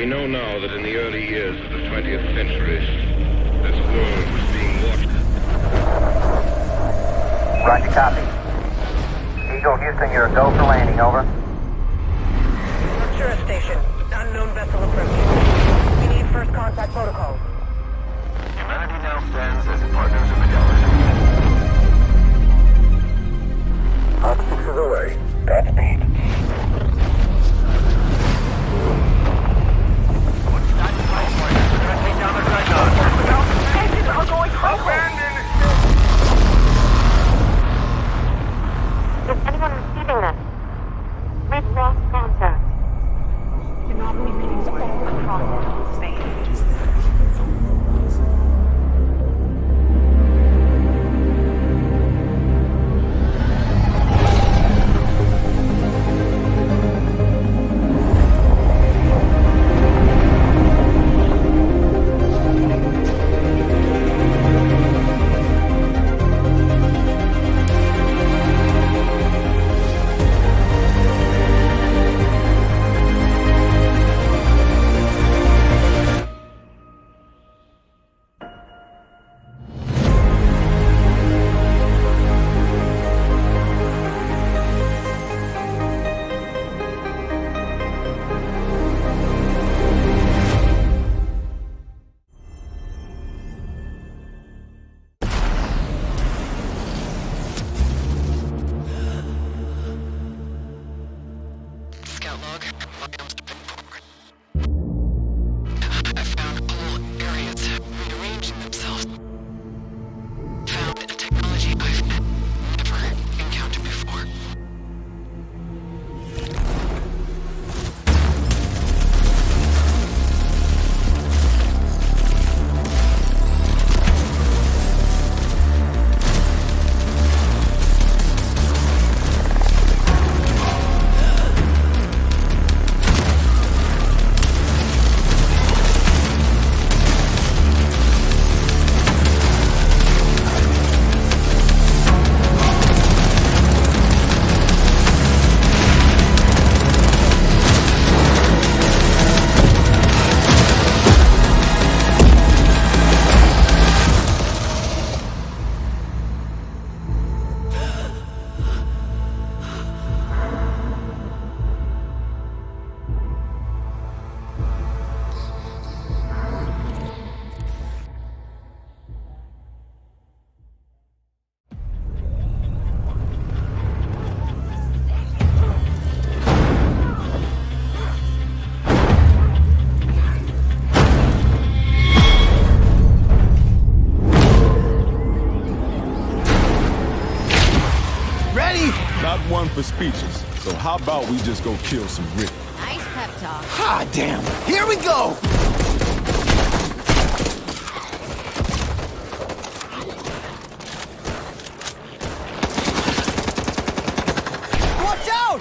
We know now that in the early years of the 20th century, this world was being watched. Roger, copy. Eagle Houston, you're a go for landing, over. Arcturus Station. Unknown vessel approaching. We need first contact protocols. Humanity now stands as partners of the galaxy. Op 6 is away. Godspeed. Take down the dreadnought. Engines are going Abandon! Is anyone receiving this? We've lost contact. anomaly readings all across space. For speeches, so how about we just go kill some Rick? Nice pep talk. Ah, damn! Here we go! Watch out!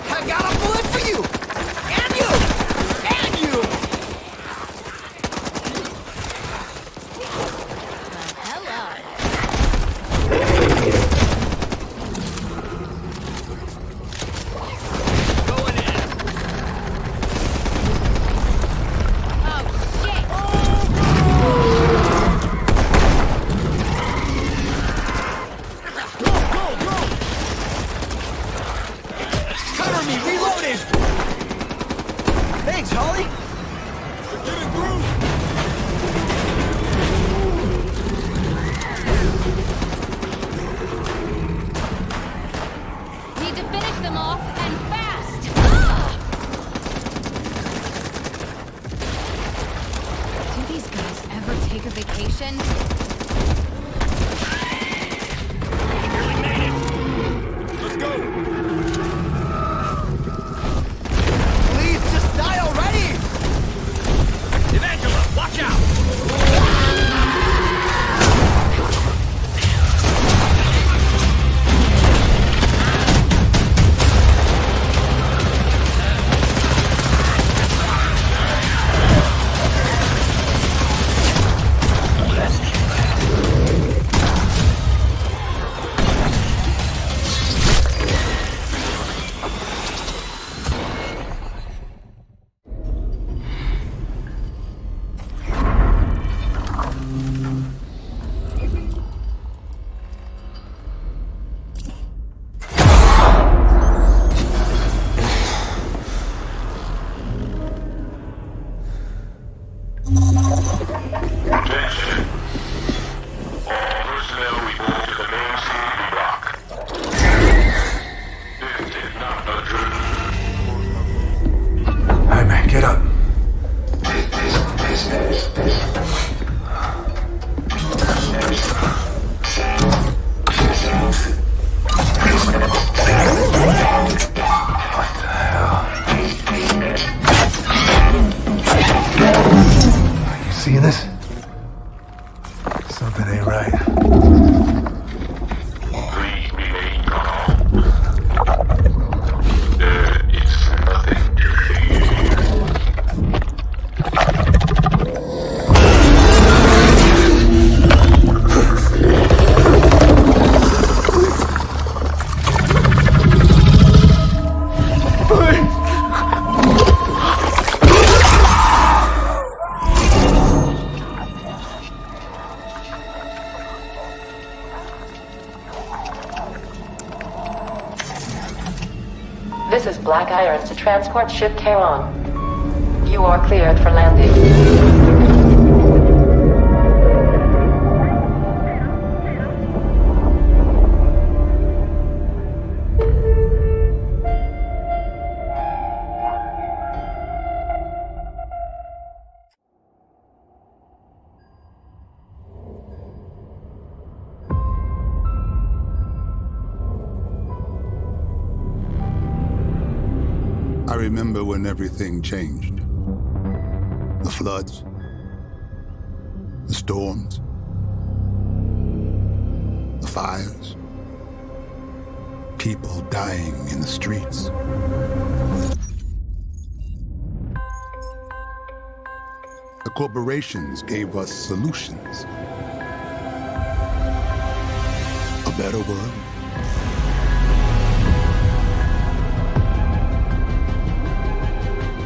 I got a bullet for you! And you! And you! Something ain't right. Leave me alone. There is nothing to fear. This is Black Iron to transport ship Charon. You are cleared for landing. I remember when everything changed. The floods, the storms, the fires, people dying in the streets. The corporations gave us solutions. A better world.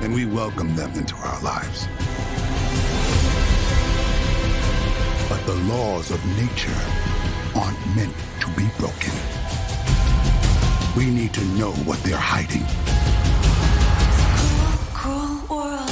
And we welcome them into our lives. But the laws of nature aren't meant to be broken. We need to know what they're hiding. Cruel world.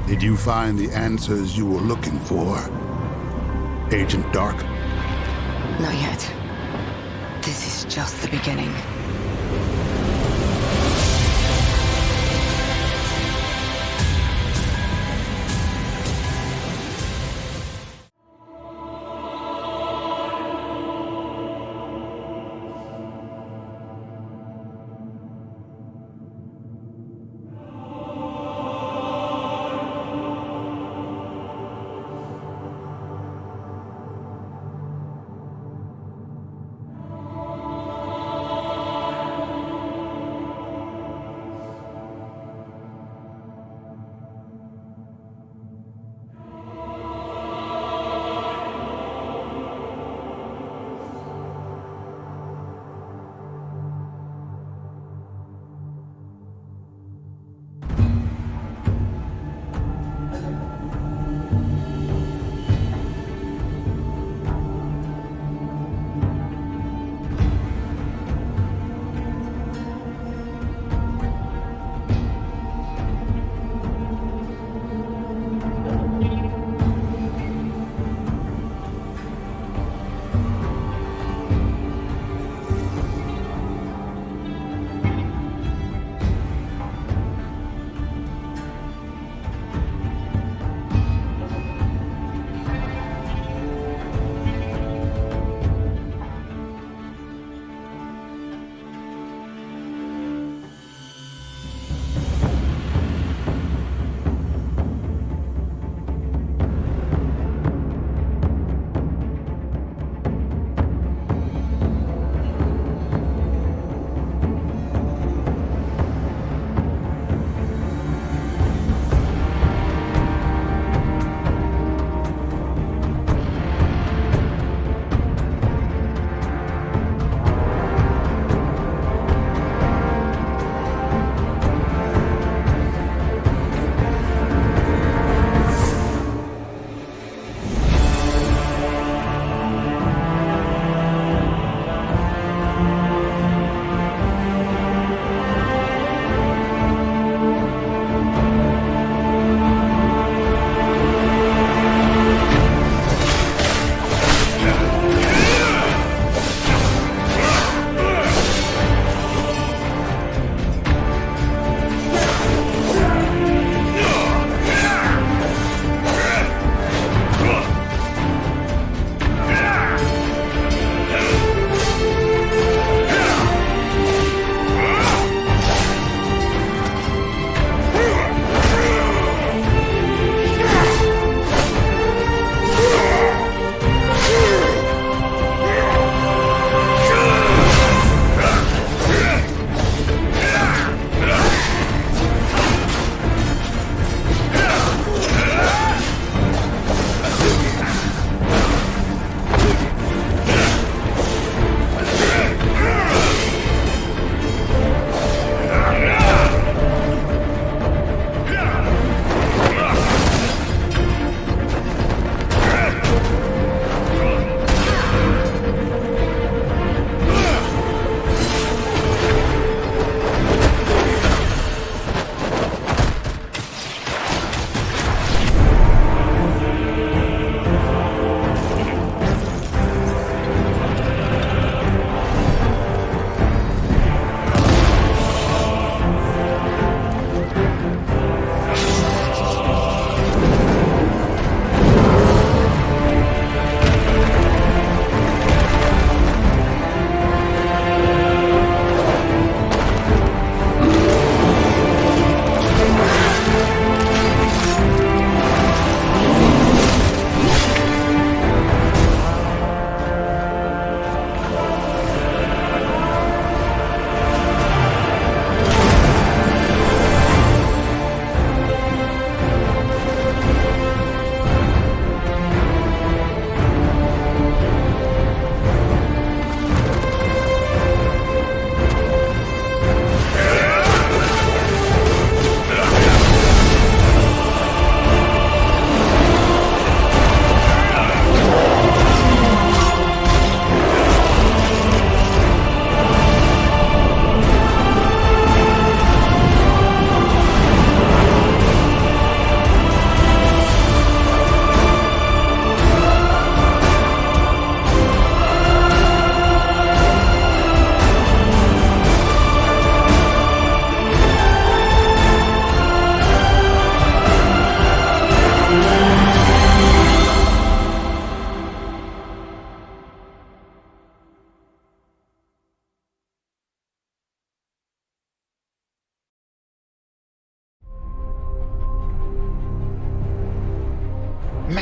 Did you find the answers you were looking for, Agent Dark? Not yet. This is just the beginning.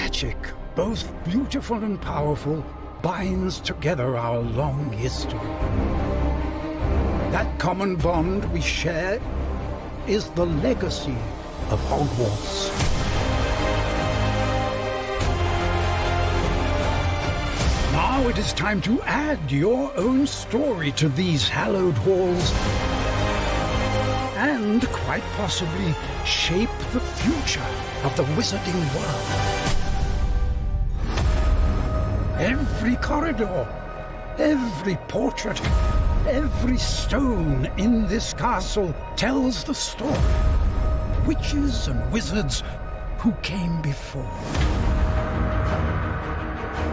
magic, both beautiful and powerful, binds together our long history. That common bond we share is the legacy of Hogwarts. Now it is time to add your own story to these hallowed halls and, quite possibly, shape the future of the wizarding world. Every corridor, every portrait, every stone in this castle tells the story of witches and wizards who came before.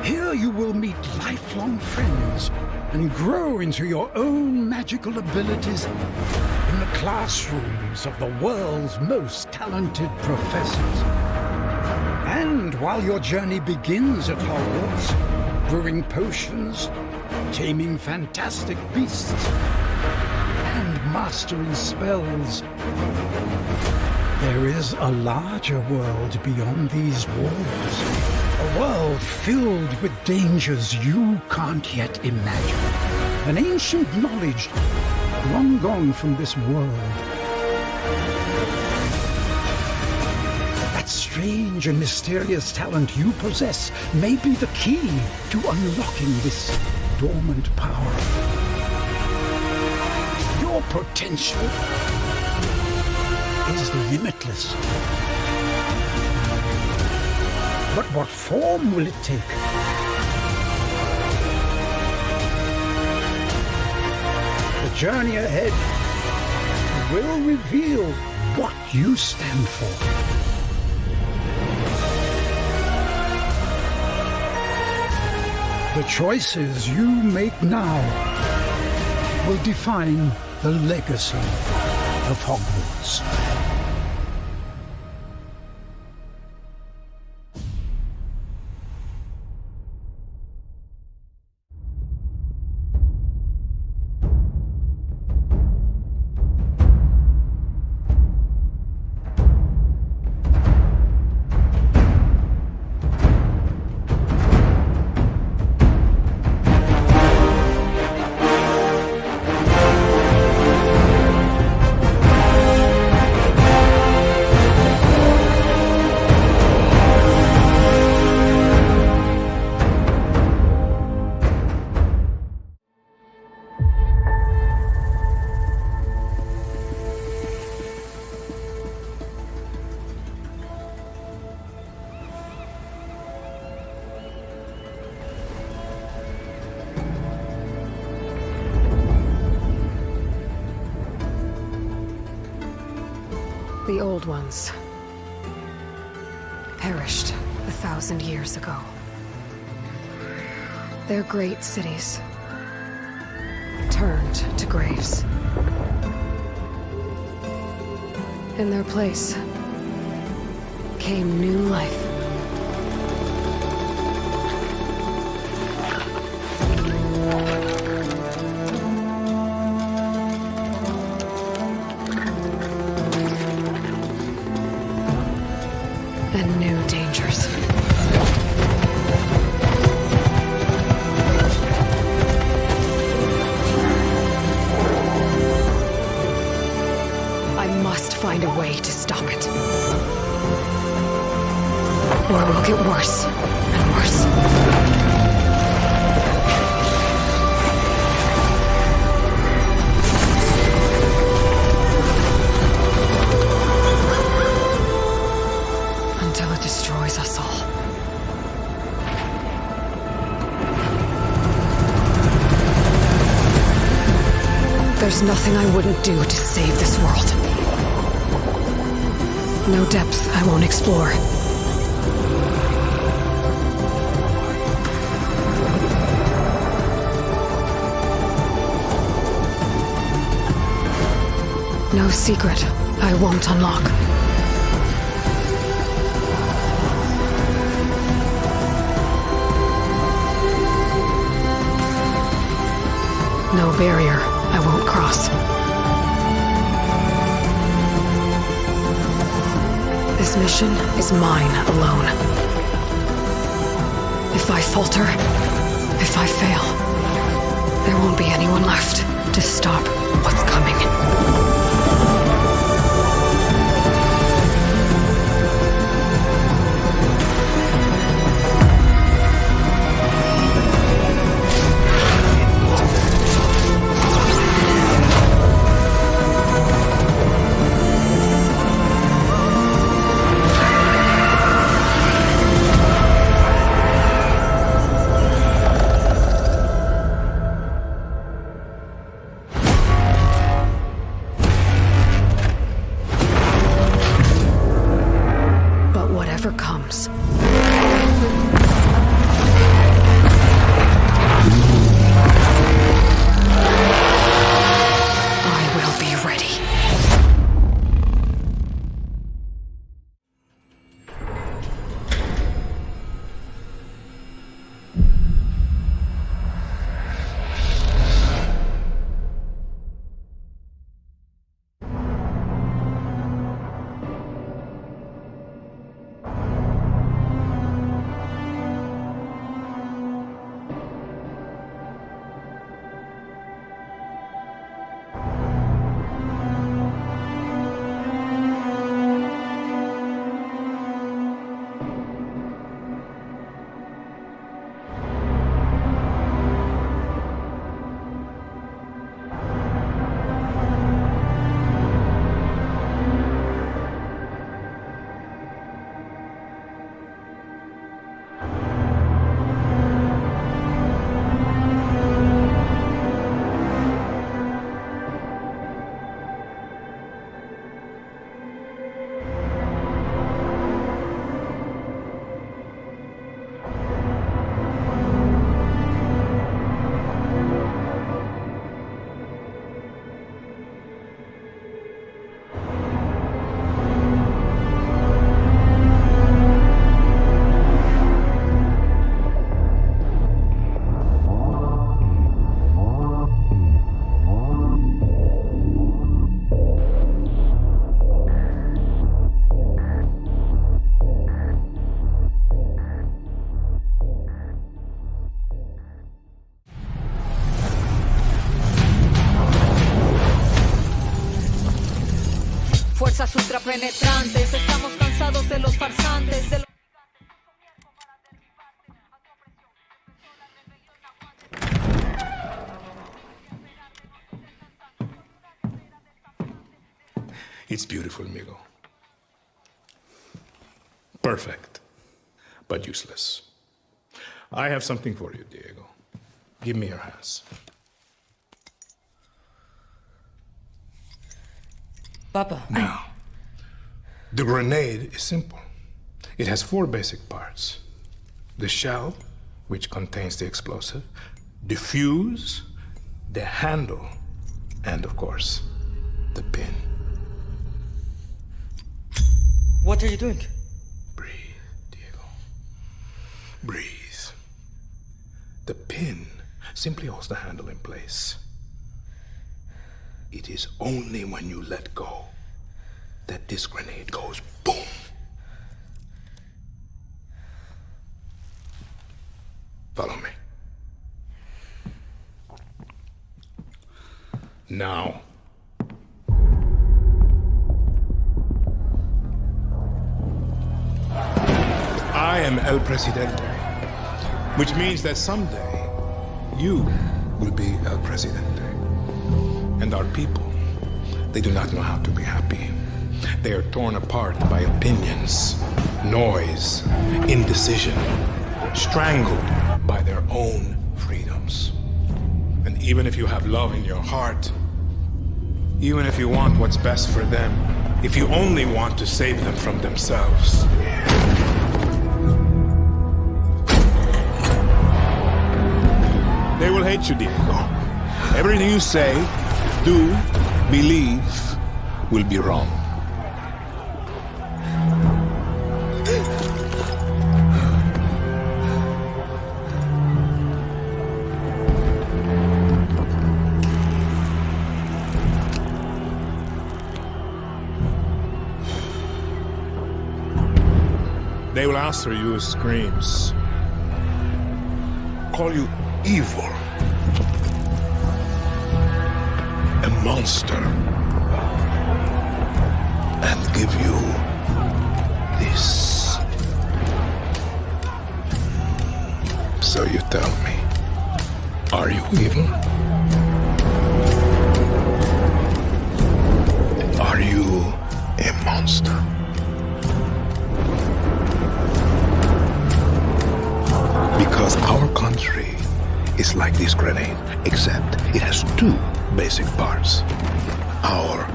Here you will meet lifelong friends and grow into your own magical abilities in the classrooms of the world's most talented professors. And while your journey begins at Hogwarts, brewing potions, taming fantastic beasts, and mastering spells, there is a larger world beyond these walls. A world filled with dangers you can't yet imagine. An ancient knowledge long gone from this world. That strange and mysterious talent you possess may be the key to unlocking this dormant power. Your potential is limitless. But what form will it take? The journey ahead will reveal what you stand for. The choices you make now will define the legacy of Hogwarts. The old ones perished 1,000 years ago. Their great cities turned to graves. In their place came new life. And new dangers. I must find a way to stop it. Or it will get worse and worse. Until it destroys us all. There's nothing I wouldn't do to save this world. No depth I won't explore. No secret I won't unlock. No barrier I won't cross. This mission is mine alone. If I falter, if I fail, there won't be anyone left to stop what's coming. Comes. I will be ready. Fuerzas ultrapenetrantes, estamos cansados de los farsantes, de los... It's beautiful, amigo. Perfect, but useless. I have something for you, Diego. Give me your hands. Papa. Now, the grenade is simple. It has 4 basic parts. The shell, which contains the explosive, the fuse, the handle, and of course, the pin. What are you doing? Breathe, Diego. Breathe. The pin simply holds the handle in place. It is only when you let go that this grenade goes boom. Follow me. Now. I am El Presidente, which means that someday you will be El Presidente. And our people, they do not know how to be happy. They are torn apart by opinions, noise, indecision, strangled by their own freedoms. And even if you have love in your heart, even if you want what's best for them, if you only want to save them from themselves, they will hate you, Diego. Everything you say, do, believe, will be wrong. They will answer you with screams. call you evil. A monster. And give you this. So you tell me, are you evil? Are you a monster? Because our country is like this grenade, except it has two basic parts. Our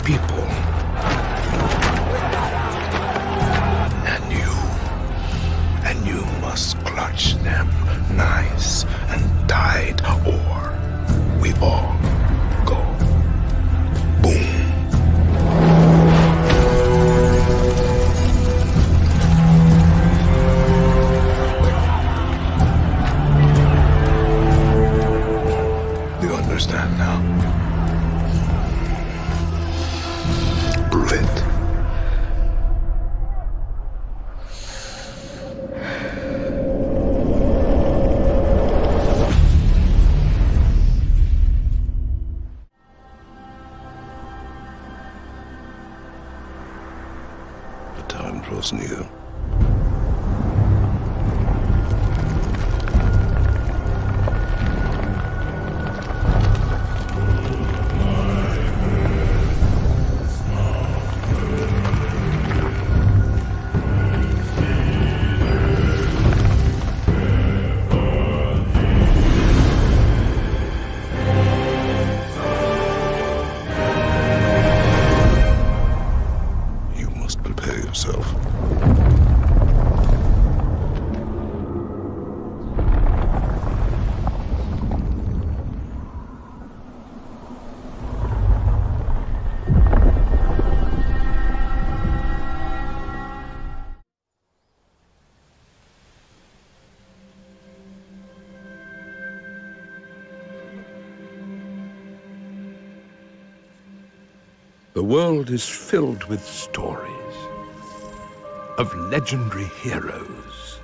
people and you must clutch them nice and tight, or we all go boom. Do you understand now? Prove it. Was near. You must prepare yourself. The world is filled with stories of legendary heroes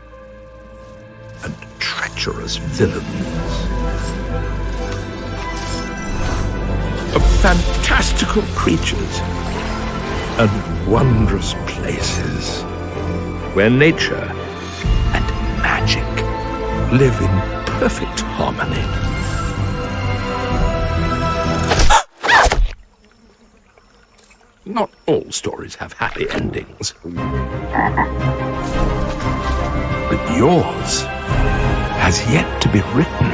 and treacherous villains, of fantastical creatures and wondrous places where nature and magic live in perfect harmony. Not all stories have happy endings. But yours has yet to be written.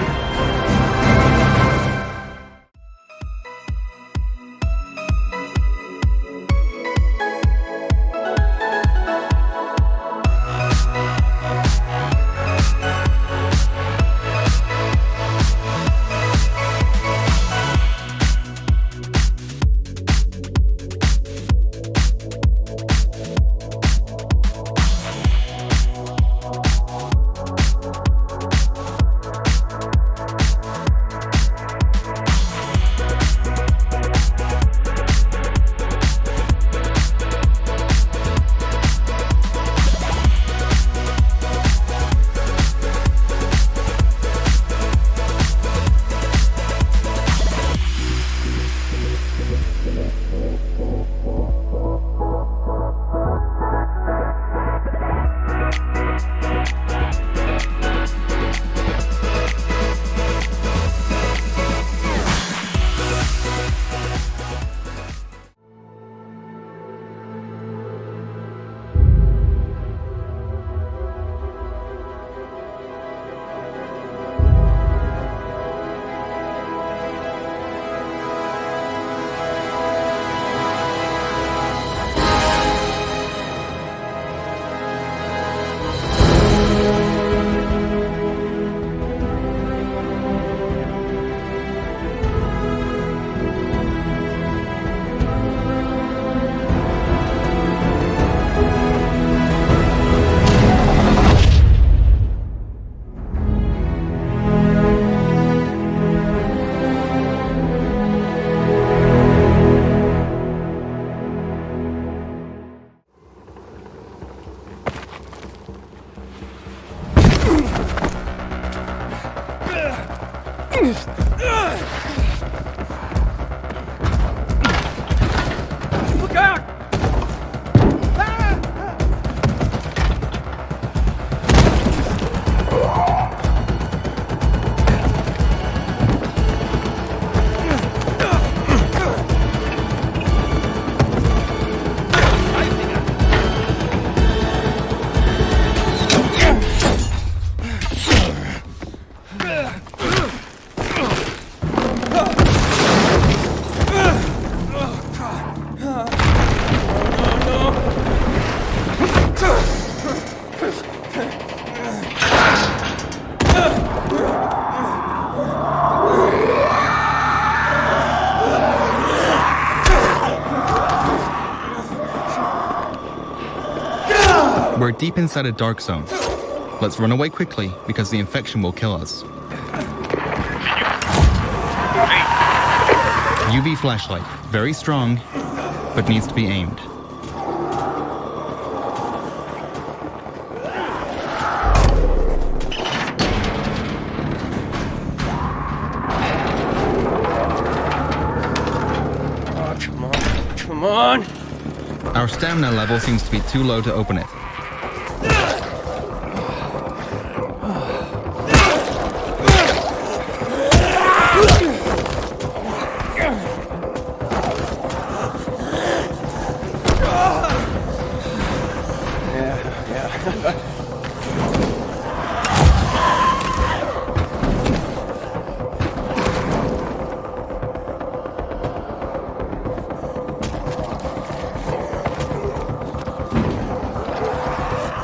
Look out! We're deep inside a dark zone. Let's run away quickly, because the infection will kill us. UV flashlight. Very strong, but needs to be aimed. Oh, come on. Come on! Our stamina level seems to be too low to open it.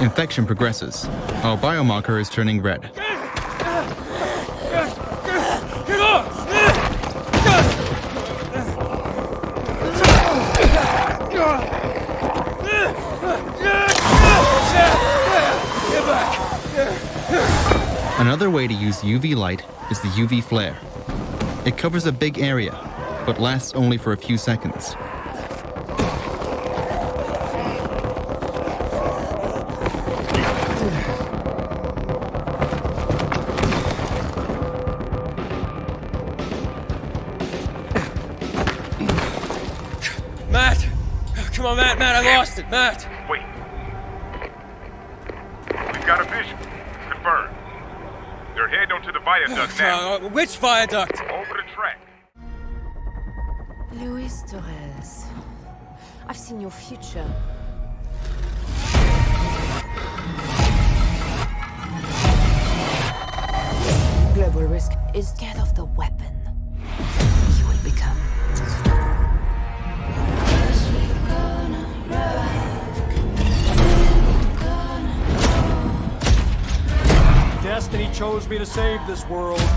Infection progresses. Our biomarker is turning red. Another way to use UV light is the UV flare. It covers a big area, but lasts only for a few seconds. Matt! Come on, Matt, I lost it, Matt! Wait. We've got a vision. Confirmed. They're heading onto the viaduct now. Which viaduct? Over the track. Luis Torres. I've seen your future. Global risk is scared of the weapon you will become. Destiny chose me to save this world. And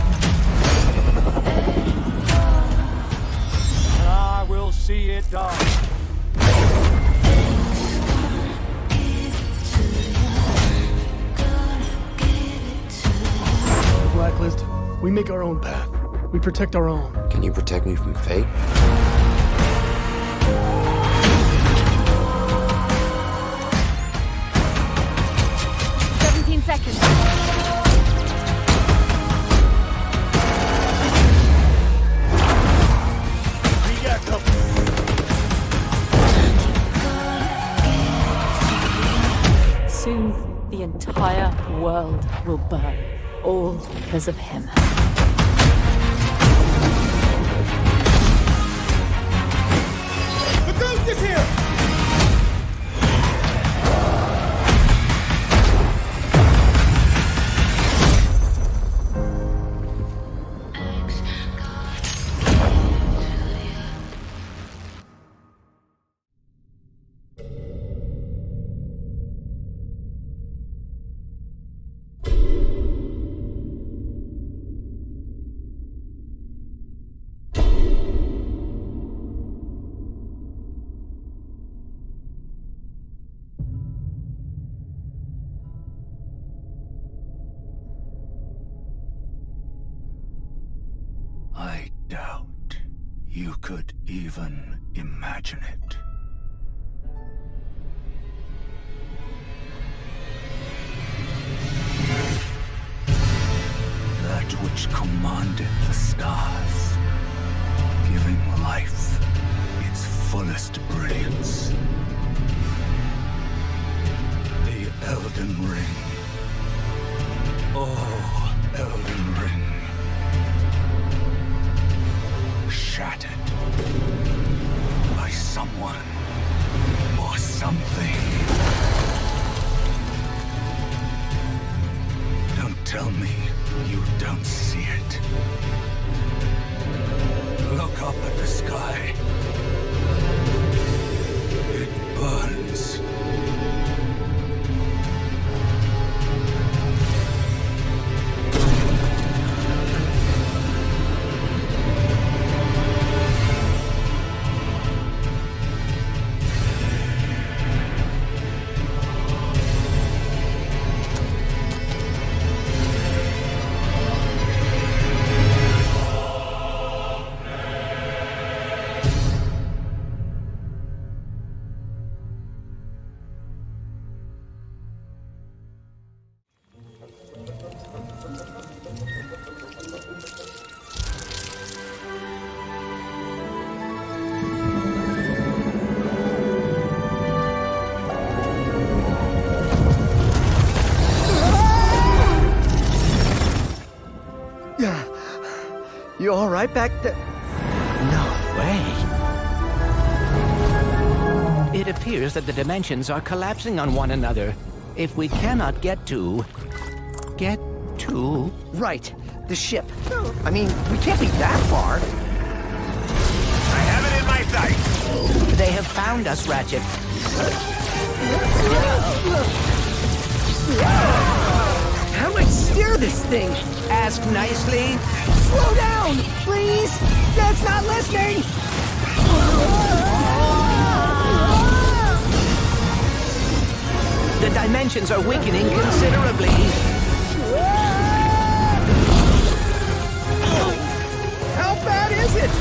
I will see it done. The Blacklist, we make our own path. We protect our own. Can you protect me from fate? 17 seconds. We got company. Soon, the entire world will burn. All because of him. The ghost is here! I doubt you could even imagine it. That which commands commanded the stars, giving life its fullest brilliance. The Elden Ring. Oh, Elden Ring. Shattered by someone or something. Don't tell me you don't see it. Look up at the sky. It burns. You all right back there? No way. It appears that the dimensions are collapsing on one another. If we cannot get to... Right, the ship. I mean, we can't be that far. I have it in my sights. They have found us, Ratchet. How do I steer this thing? Ask nicely. Slow down, please! Dad's not listening! The dimensions are weakening considerably. How bad is it?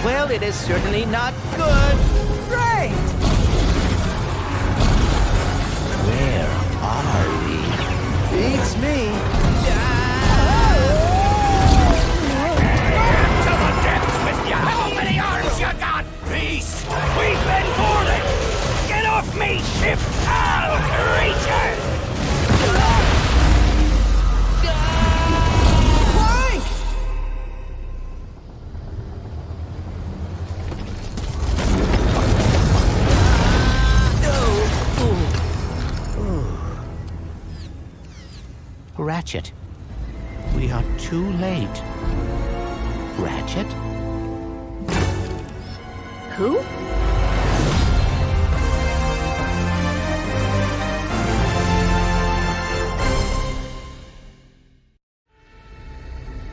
Well, it is certainly not good. Great! Where are we? Beats me. To the depths with ya! How many arms you got, beast? We've been boarded! Get off me, ship, foul creature! Clank! Ratchet. We are too late. Ratchet? Who?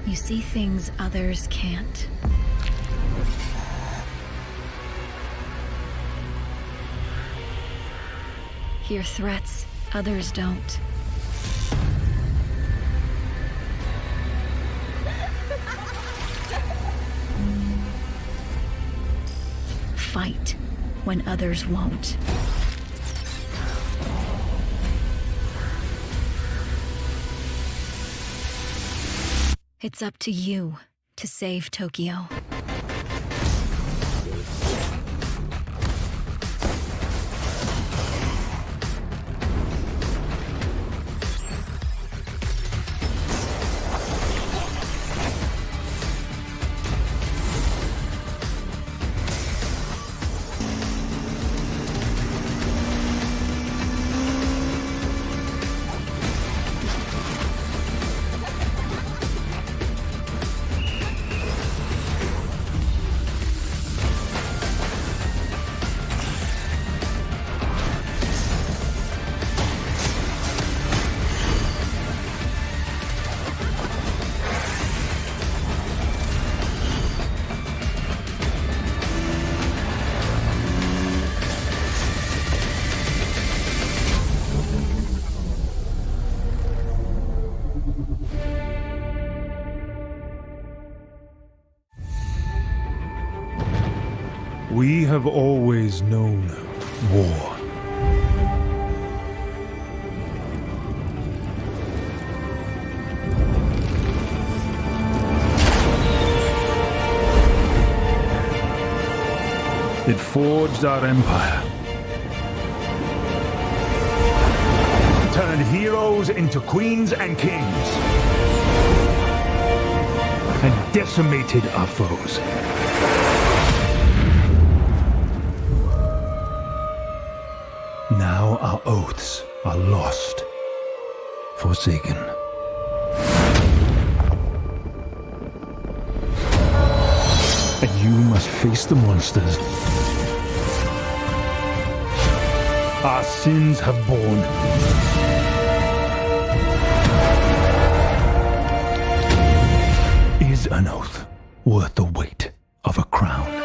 You see things others can't. Hear threats others don't. Fight when others won't. It's up to you to save Tokyo. We have always known war. It forged our empire. Turned heroes into queens and kings. And decimated our foes. Now our oaths are lost. Forsaken. And you must face the monsters our sins have borne. Is an oath worth the weight of a crown?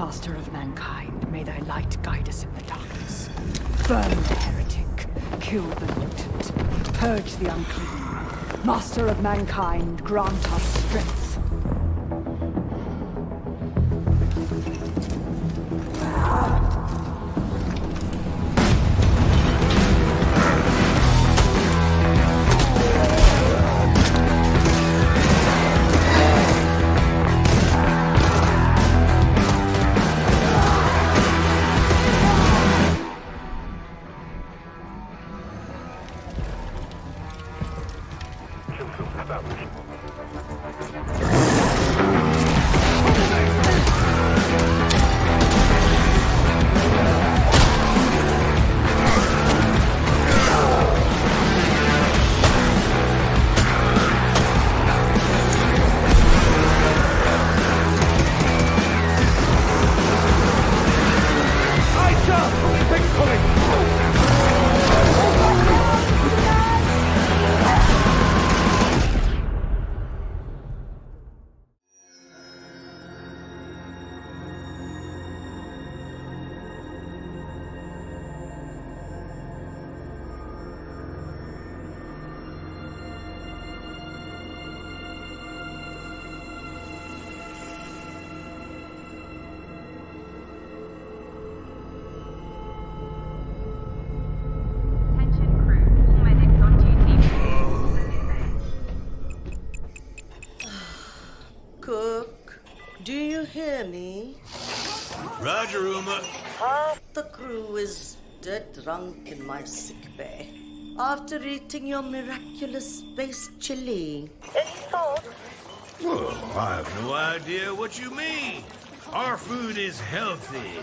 Master of mankind, may thy light guide us in the darkness. Burn the heretic, kill the mutant, purge the unclean. Master of mankind, grant us strength. Demi. Roger, Uma. Half the crew is dead drunk in my sickbay after eating your miraculous space chili. Any thoughts? Well, I have no idea what you mean. Our food is healthy.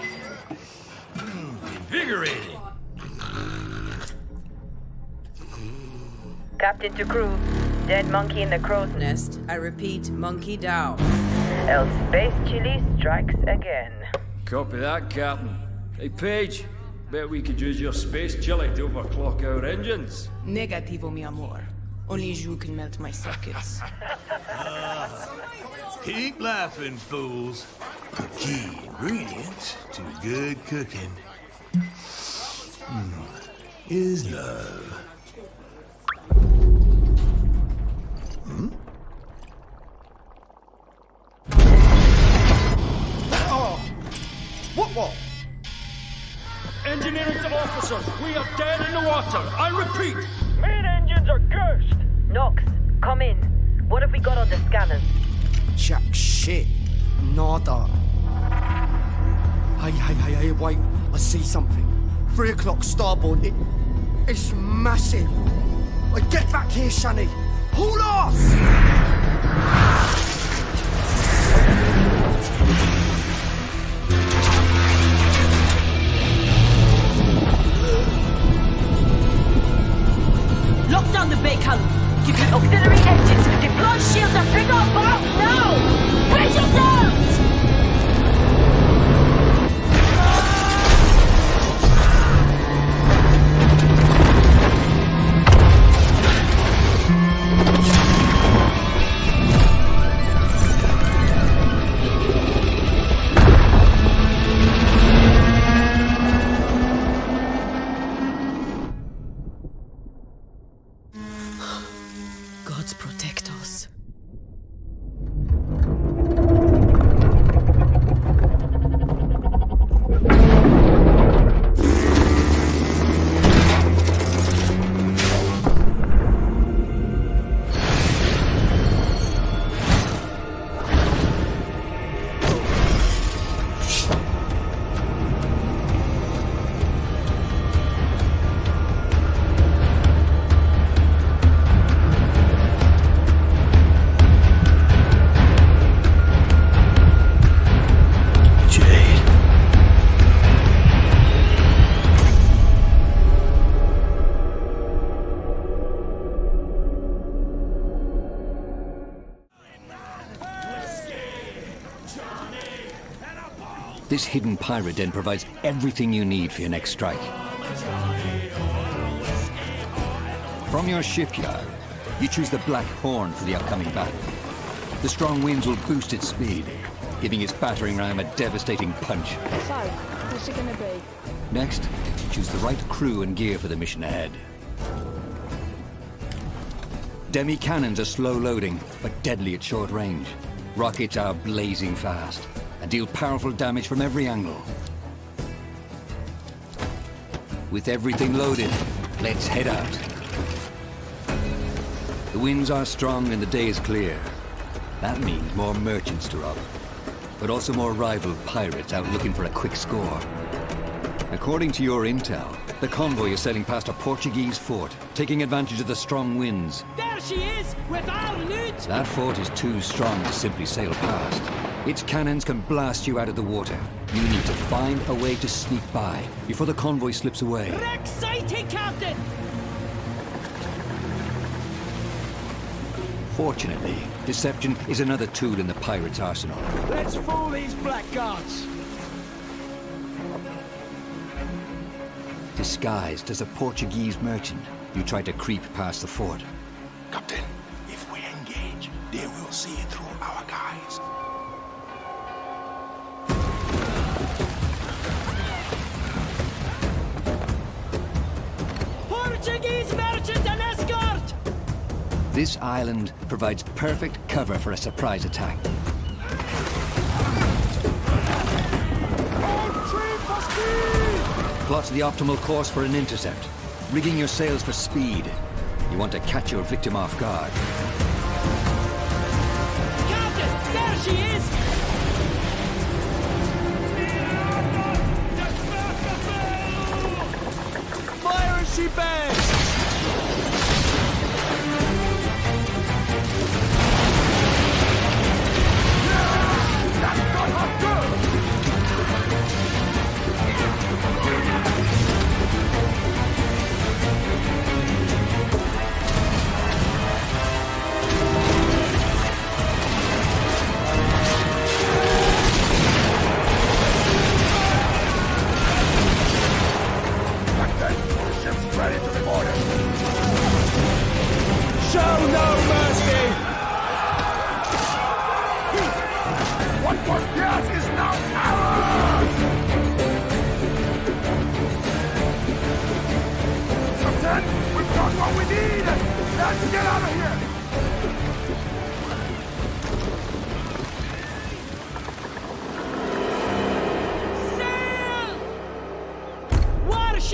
Invigorating. Captain to crew. Dead monkey in the crow's nest. I repeat, monkey down. Else space chili strikes again. Copy that, Captain. Hey, Paige. Bet we could use your space chili to overclock our engines. Negativo, mi amor. Only you can melt my sockets. Keep laughing, fools. The key ingredient to good cooking is love. Oh! What? Engineering to officers, we are dead in the water. I repeat. Main engines are cursed. Nox, come in. What have we got on the scanners? Jack shit. Nada. Hey, wait. I see something. 3 o'clock starboard. It's massive. Get back here, Shani. Hold off! Lock down the bake hull. Give your auxiliary engines. Deploy shields and bring our bow now! Brace yourselves! Gods protect us. This hidden pirate den provides everything you need for your next strike. From your shipyard, you choose the Black Horn for the upcoming battle. The strong winds will boost its speed, giving its battering ram a devastating punch. So, what's it gonna be? Next, choose the right crew and gear for the mission ahead. Demi cannons are slow loading, but deadly at short range. Rockets are blazing fast and deal powerful damage from every angle. With everything loaded, let's head out. The winds are strong and the day is clear. That means more merchants to rob, but also more rival pirates out looking for a quick score. According to your intel, the convoy is sailing past a Portuguese fort, taking advantage of the strong winds. There she is, with our loot! That fort is too strong to simply sail past. Its cannons can blast you out of the water. You need to find a way to sneak by before the convoy slips away. Exciting, Captain! Fortunately, deception is another tool in the pirate's arsenal. Let's fool these blackguards. Disguised as a Portuguese merchant, you try to creep past the fort. Captain, if we engage, they will see through our guys. Portuguese merchant and escort! This island provides perfect cover for a surprise attack. Plot the optimal course for an intercept, rigging your sails for speed. You want to catch your victim off guard. Captain, there she is!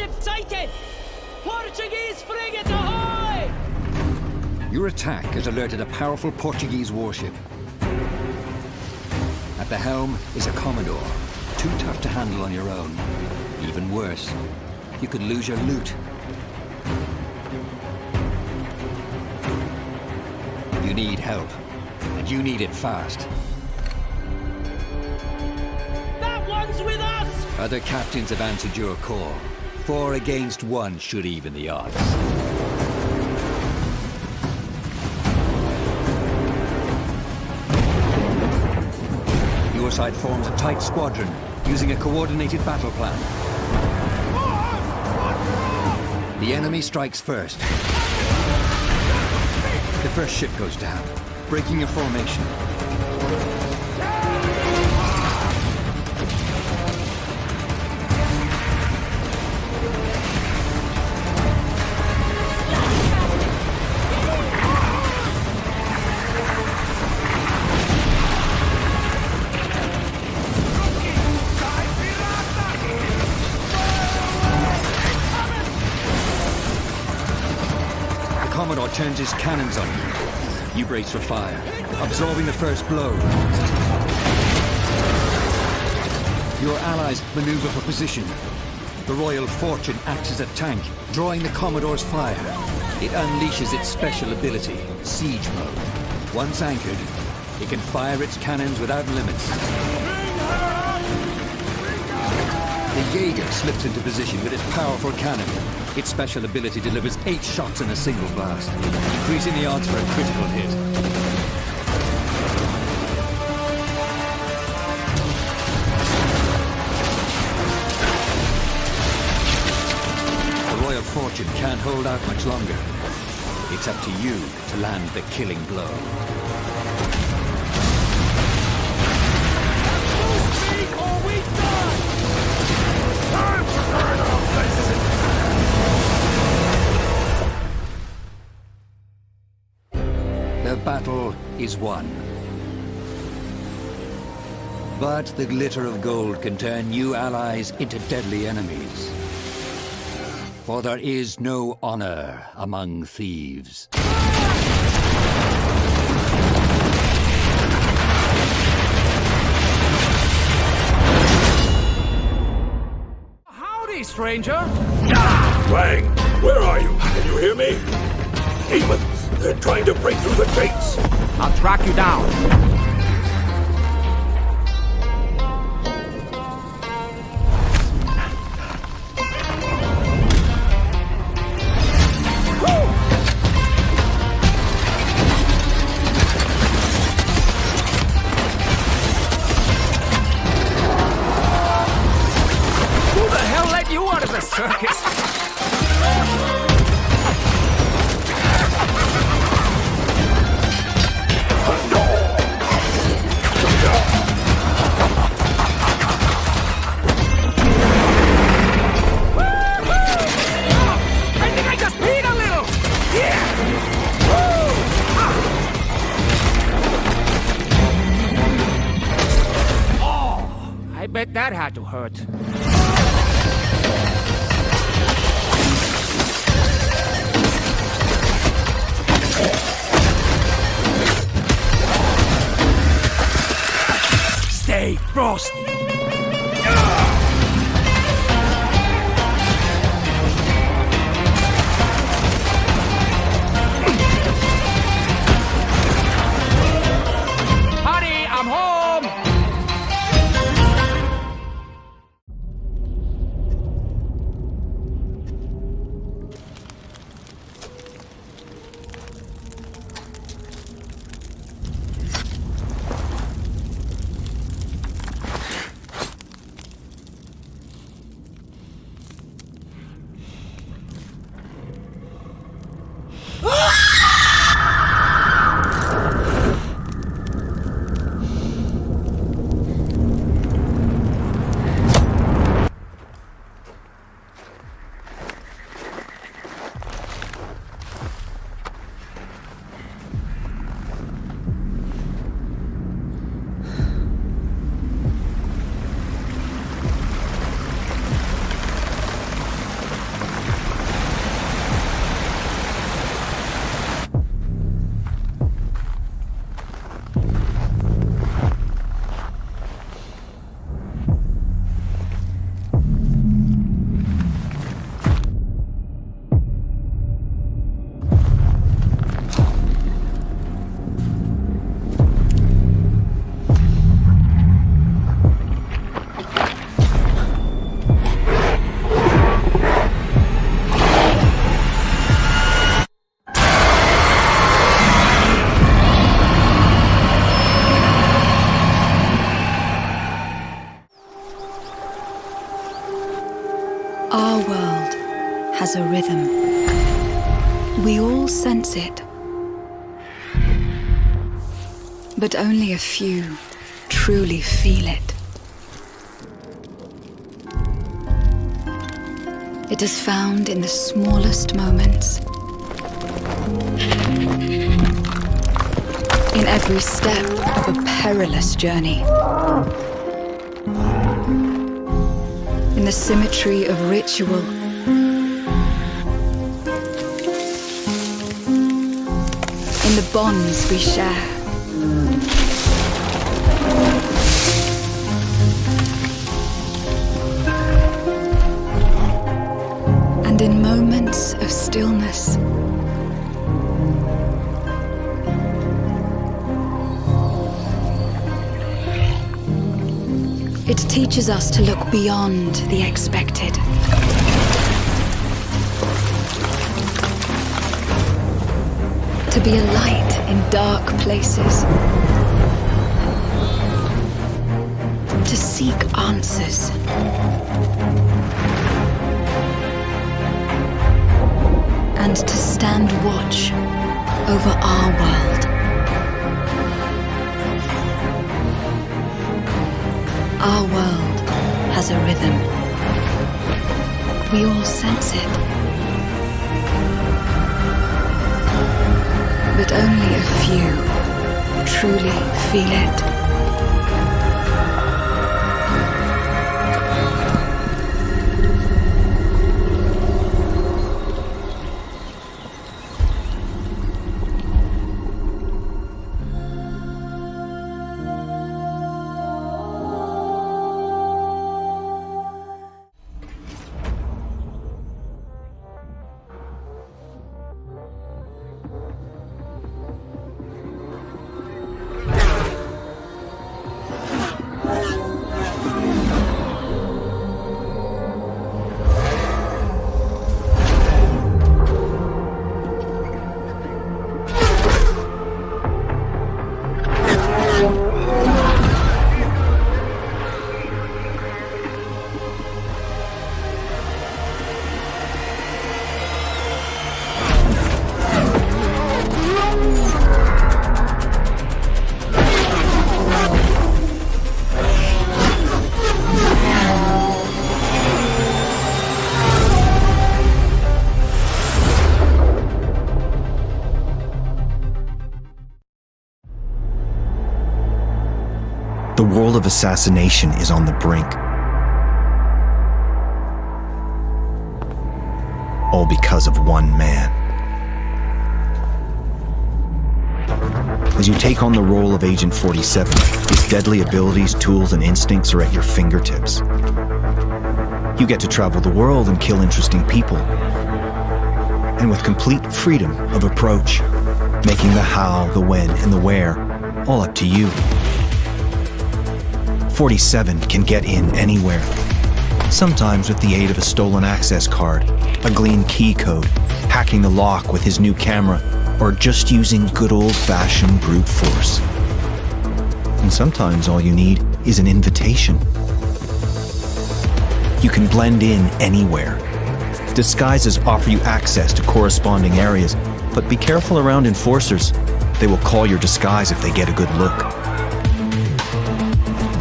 Ship sighted! Portuguese frigate ahoy! Your attack has alerted a powerful Portuguese warship. At the helm is a Commodore, too tough to handle on your own. Even worse, you could lose your loot. You need help, and you need it fast. That one's with us! Other captains have answered your call. 4 against 1 should even the odds. Your side forms a tight squadron, using a coordinated battle plan. The enemy strikes first. The first ship goes down, breaking your formation. Commodore turns his cannons on you. You brace for fire, absorbing the first blow. Your allies maneuver for position. The Royal Fortune acts as a tank, drawing the Commodore's fire. It unleashes its special ability, Siege Mode. Once anchored, it can fire its cannons without limits. The Jaeger slips into position with its powerful cannon. Its special ability delivers 8 shots in a single blast, increasing the odds for a critical hit. The Royal Fortune can't hold out much longer. It's up to you to land the killing blow. The battle is won. But the glitter of gold can turn new allies into deadly enemies. For there is no honor among thieves. Howdy, stranger! Clank, where are you? Can you hear me? Demons! They're trying to break through the gates! I'll track you down. Who the hell let you out of the circus? I bet that had to hurt. Stay frosty. Honey, I'm home. Our world has a rhythm. We all sense it. But only a few truly feel it. It is found in the smallest moments. In every step of a perilous journey. In the symmetry of ritual. In the bonds we share. And in moments of stillness. It teaches us to look beyond the expected. To be a light in dark places. To seek answers. And to stand watch over our world. Our world has a rhythm. We all sense it. But only a few truly feel it. The world of assassination is on the brink. All because of one man. As you take on the role of Agent 47, his deadly abilities, tools, and instincts are at your fingertips. You get to travel the world and kill interesting people. And with complete freedom of approach, making the how, the when, and the where all up to you. 47 can get in anywhere. Sometimes with the aid of a stolen access card, a gleaned key code, hacking the lock with his new camera, or just using good old-fashioned brute force. And sometimes all you need is an invitation. You can blend in anywhere. Disguises offer you access to corresponding areas, but be careful around enforcers. They will call your disguise if they get a good look.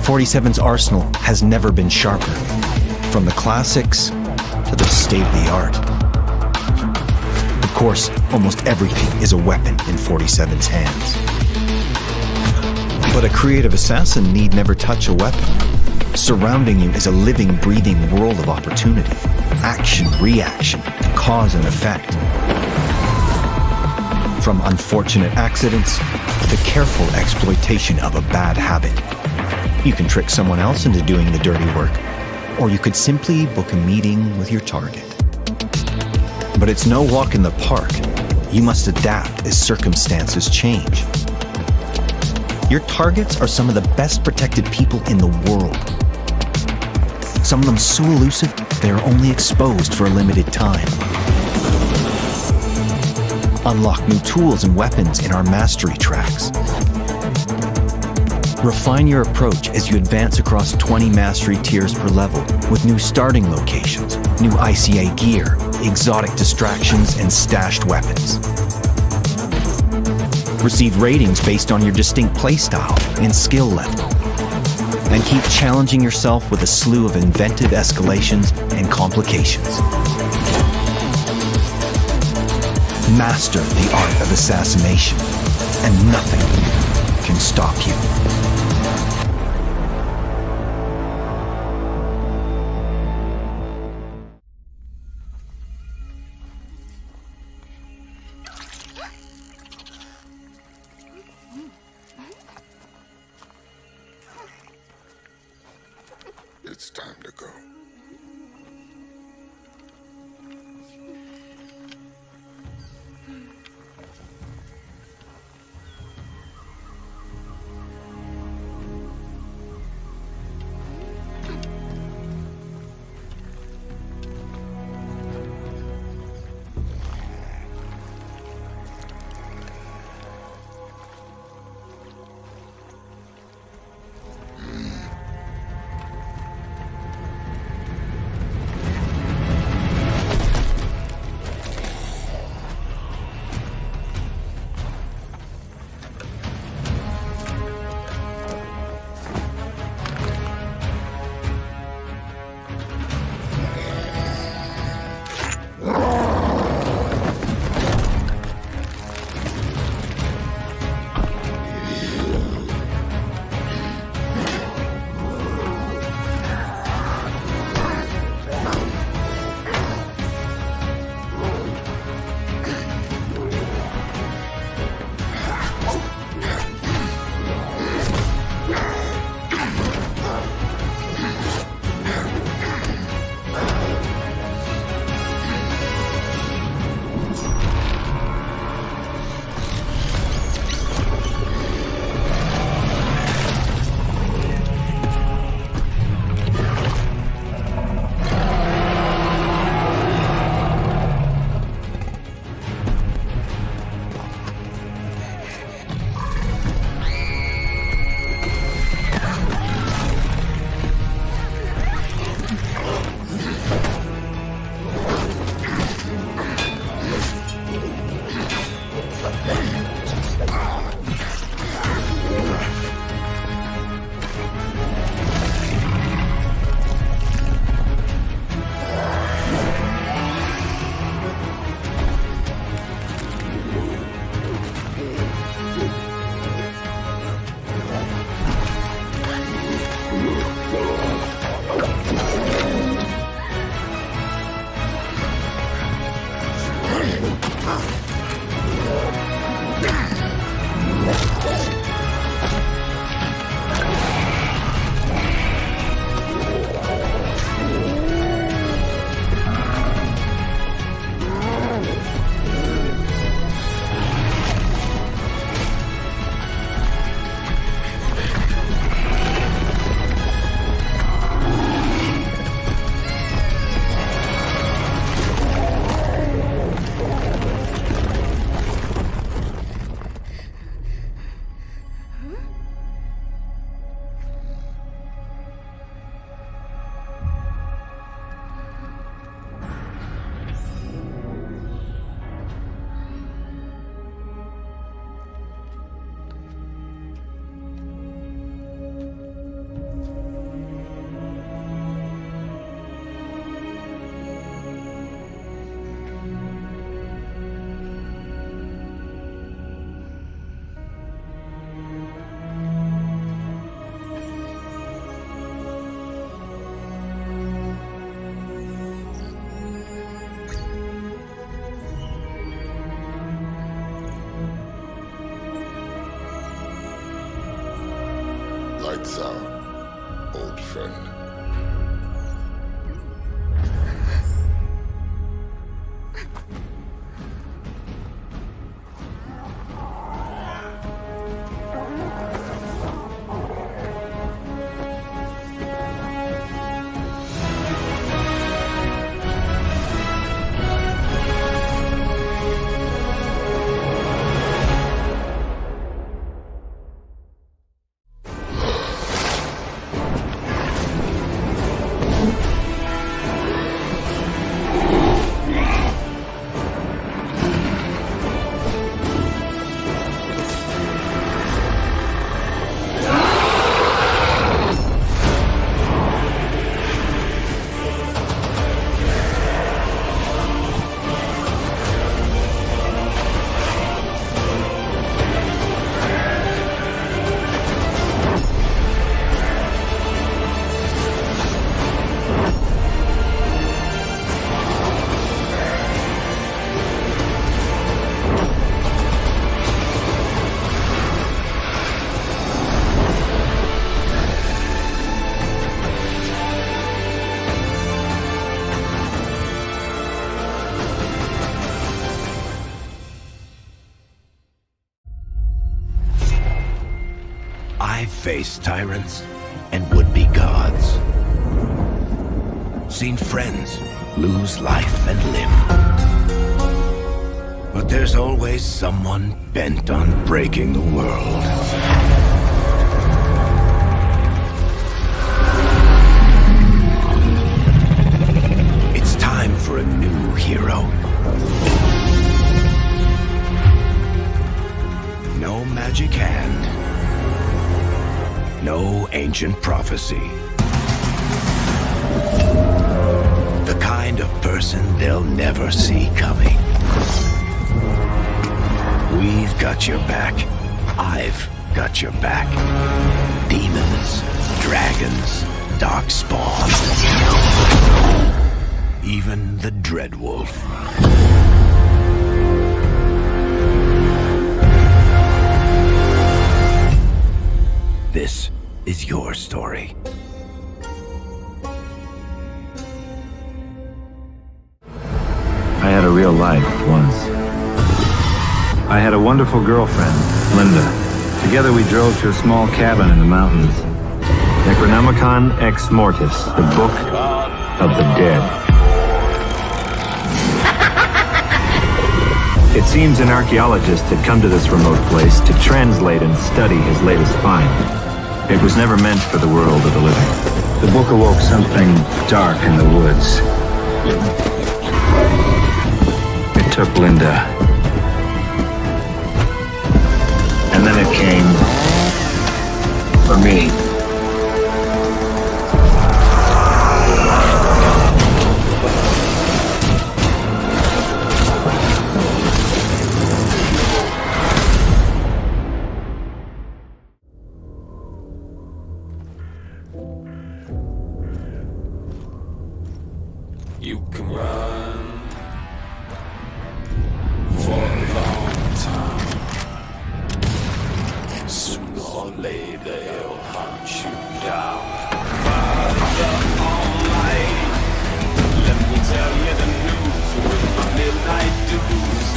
47's arsenal has never been sharper, from the classics to the state-of-the-art. Of course, almost everything is a weapon in 47's hands. But a creative assassin need never touch a weapon. Surrounding you is a living, breathing world of opportunity. Action, reaction, cause and effect. From unfortunate accidents to careful exploitation of a bad habit. You can trick someone else into doing the dirty work, or you could simply book a meeting with your target. But it's no walk in the park. You must adapt as circumstances change. Your targets are some of the best protected people in the world. Some of them so elusive, they are only exposed for a limited time. Unlock new tools and weapons in our mastery tracks. Refine your approach as you advance across 20 mastery tiers per level with new starting locations, new ICA gear, exotic distractions, and stashed weapons. Receive ratings based on your distinct playstyle and skill level. And keep challenging yourself with a slew of inventive escalations and complications. Master the art of assassination, and nothing can stop you. It's time to go. Lights out, old friend. faced tyrants and would-be gods. Seen friends lose life and limb. But there's always someone bent on breaking the world. It's time for a new hero. No magic hand. No ancient prophecy. The kind of person they'll never see coming. We've got your back. I've got your back. Demons, dragons, darkspawn. Even the Dreadwolf. This is your story. I had a real life once. I had a wonderful girlfriend, Linda. Together we drove to a small cabin in the mountains. Necronomicon Ex Mortis, the Book of the Dead. It seems an archaeologist had come to this remote place to translate and study his latest find. It was never meant for the world of the living. The book awoke something dark in the woods. It took Linda. And then it came for me. You can run for a long time. Sooner or later they'll hunt you down. Father Almighty, let me tell you the news with my midnight dues.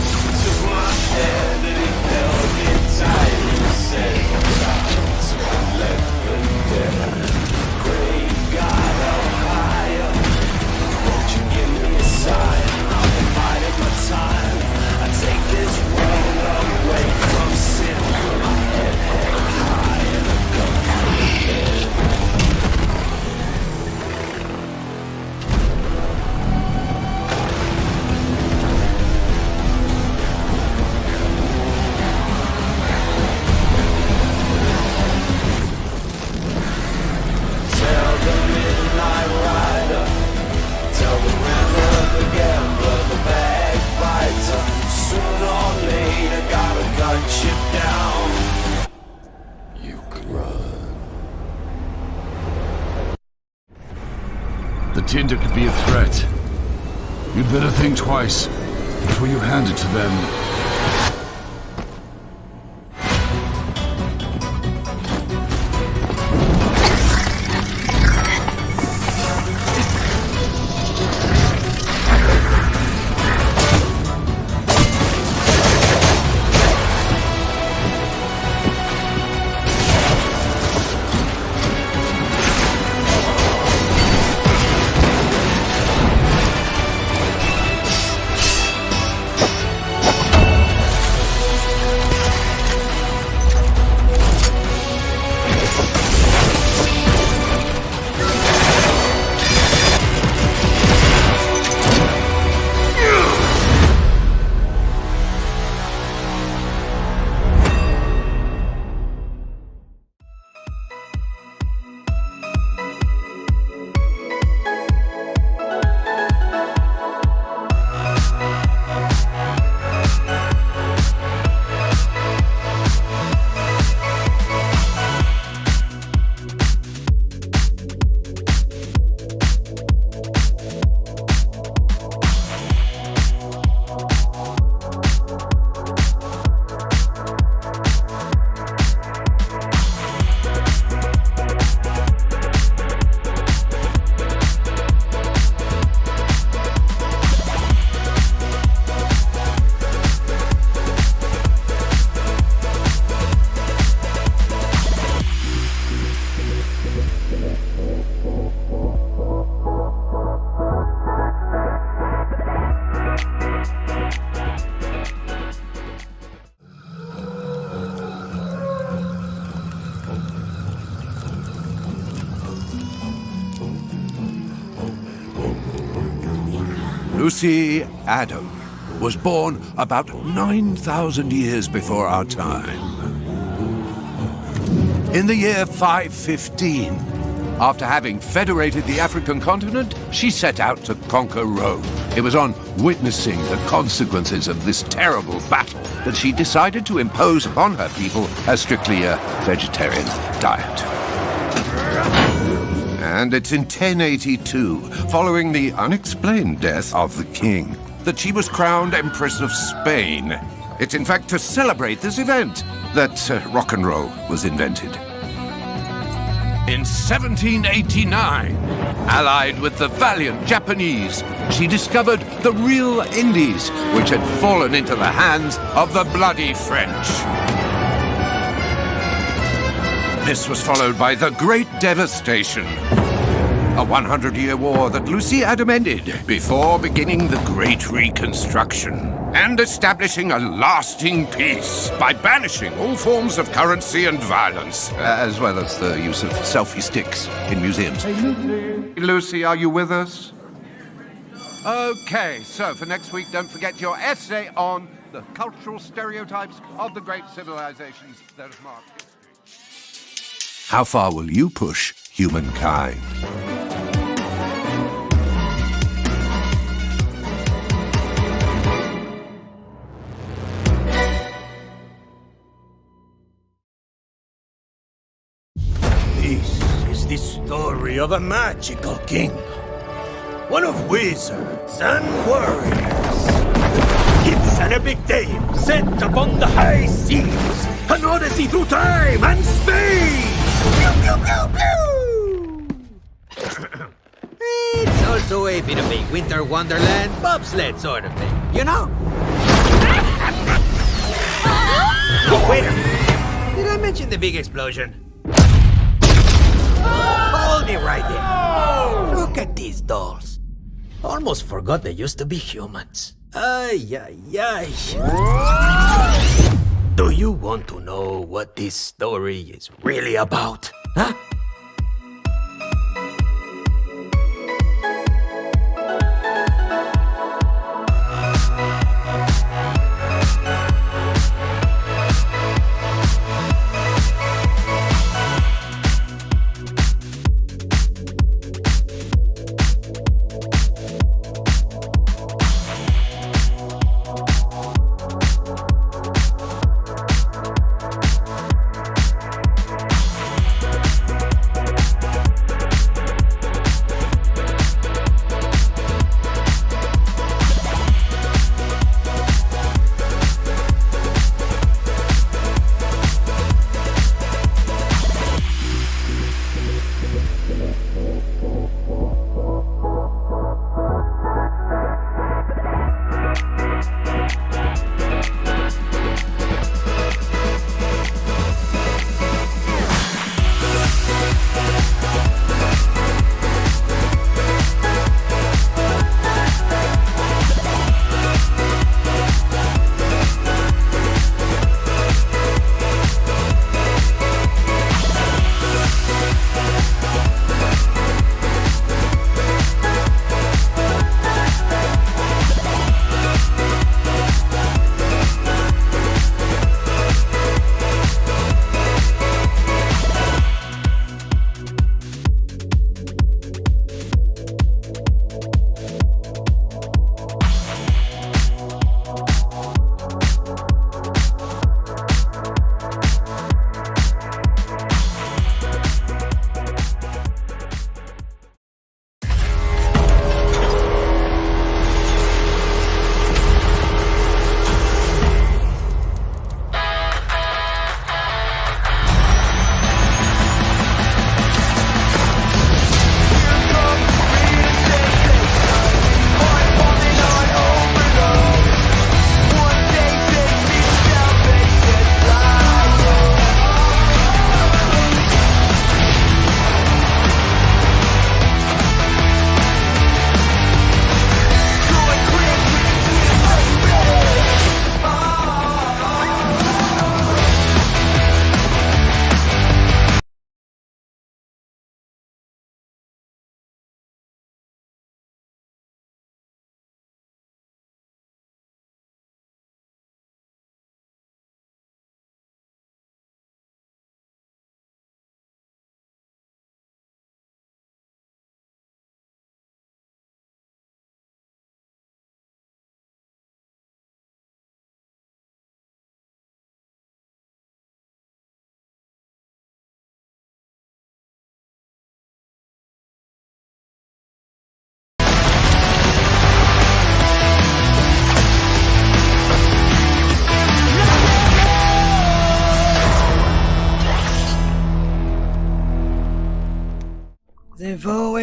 Took my head and he held it tight. He said, time to let the dead. Great God of fire, won't you give me a sign? I'll be biding my time. I take this world away from sin. Put my head high and I go from the dead. Tell the midnight rider, tell the river, the gambler, the backbiter. Sooner or later, gotta cut you down. You can run. The tinder could be a threat. You'd better think twice before you hand it to them. Lucy Adam was born about 9,000 years before our time. In the year 515, after having federated the African continent, she set out to conquer Rome. It was on witnessing the consequences of this terrible battle that she decided to impose upon her people a strictly vegetarian diet. And it's in 1082, following the unexplained death of the king, that she was crowned Empress of Spain. It's in fact to celebrate this event that rock and roll was invented. In 1789, allied with the valiant Japanese, she discovered the real Indies, which had fallen into the hands of the bloody French. This was followed by the Great Devastation, a 100-year war that Lucy Adam ended before beginning the Great Reconstruction and establishing a lasting peace by banishing all forms of currency and violence, as well as the use of selfie sticks in museums. Hey, Lucy, are you with us? Okay, so for next week, don't forget your essay on the cultural stereotypes of the great civilizations that have marked history. How far will you push humankind? This is the story of a magical king. One of wizards and warriors. It's an epic tale set upon the high seas. An odyssey through time and space. Pew, pew, pew, pew. It's also a bit of a winter wonderland bobsled sort of thing, you know? Oh, wait a minute. Did I mention the big explosion? Hold it right there. Look at these dolls. Almost forgot they used to be humans. Ay, ay, ay. Do you want to know what this story is really about? Huh?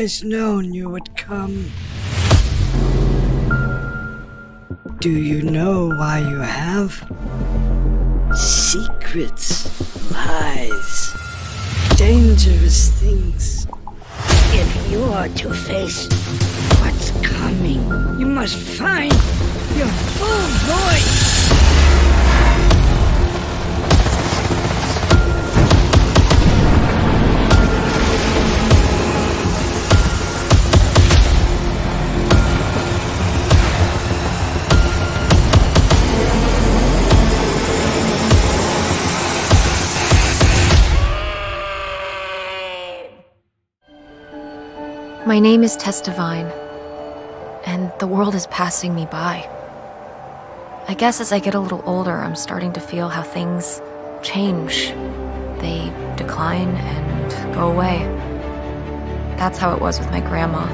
always known you would come. Do you know why you have? Secrets, lies, dangerous things. If you are to face what's coming, you must find your full voice. My name is Tess Divine, and the world is passing me by. I guess as I get a little older, I'm starting to feel how things change. They decline and go away. That's how it was with my grandma.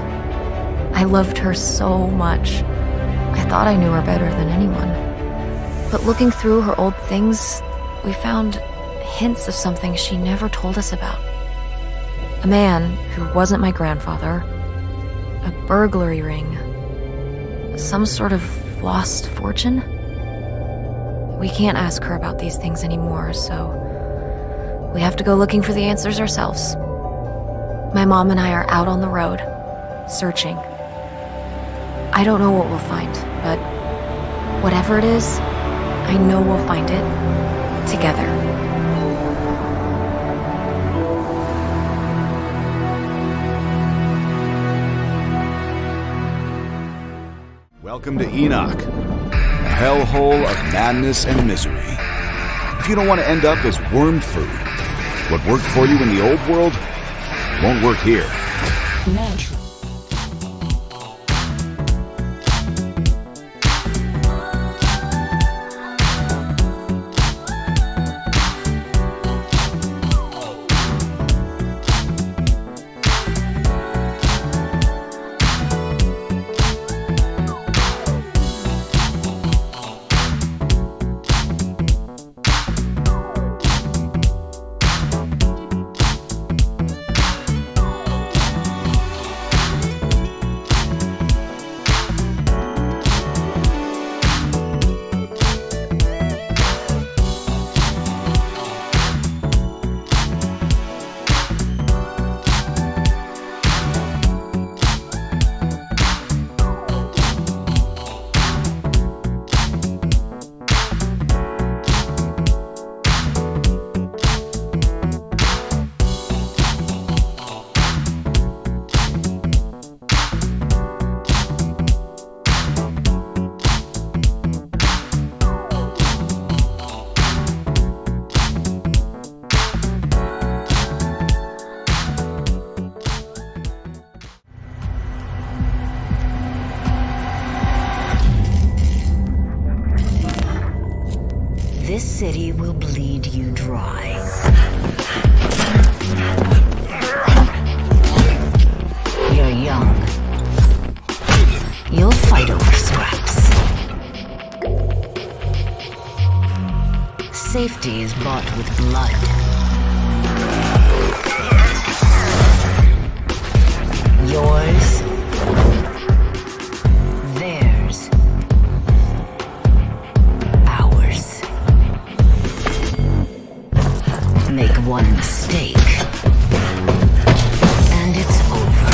I loved her so much. I thought I knew her better than anyone. But looking through her old things, we found hints of something she never told us about. A man who wasn't my grandfather, a burglary ring, some sort of lost fortune. We can't ask her about these things anymore, so we have to go looking for the answers ourselves. My mom and I are out on the road, searching. I don't know what we'll find, but whatever it is, I know we'll find it together. Welcome to Enoch, a hellhole of madness and misery. If you don't want to end up as worm food, what worked for you in the old world won't work here. Natural. This city will bleed you dry. You're young. You'll fight over scraps. Safety is bought with blood. Yours. Theirs. Ours. Make one mistake, and it's over.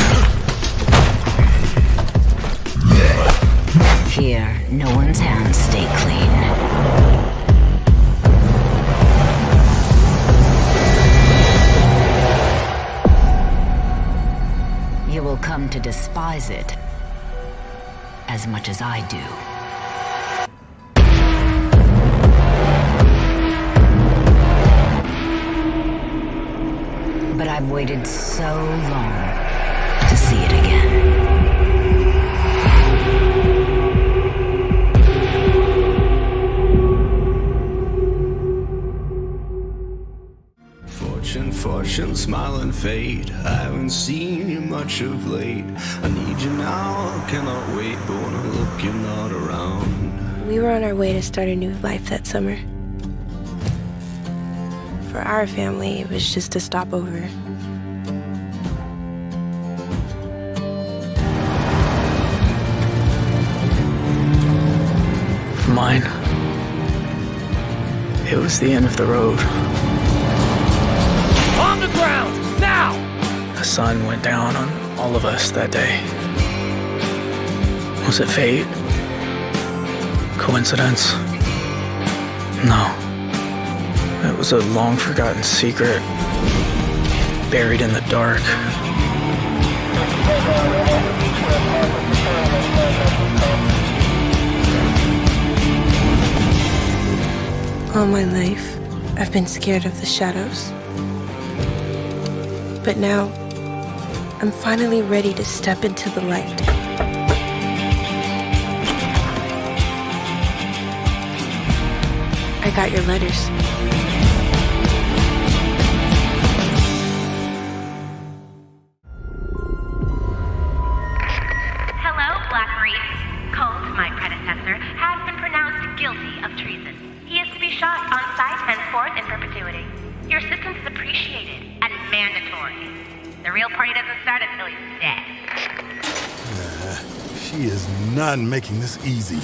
Here, no one's hands stay clean. You will come to despise it as much as I do. But I've waited so long to see it again. Fortune, smile and fade. I haven't seen you much of late. I need you now, cannot wait, but when I look, you're not around. We were on our way to start a new life that summer. For our family, it was just a stopover. mine. It was the end of the road. On the ground, now! The sun went down on all of us that day. Was it fate? Coincidence? No. It was a long-forgotten secret, buried in the dark. All my life, I've been scared of the shadows. But now, I'm finally ready to step into the light. I got your letters. Hello, Black Reef. Colt, my predecessor, has been pronounced guilty of treason. He is to be shot on sight henceforth in perpetuity. Your assistance is appreciated and mandatory. The real party doesn't start until he's dead. She is not making this easy.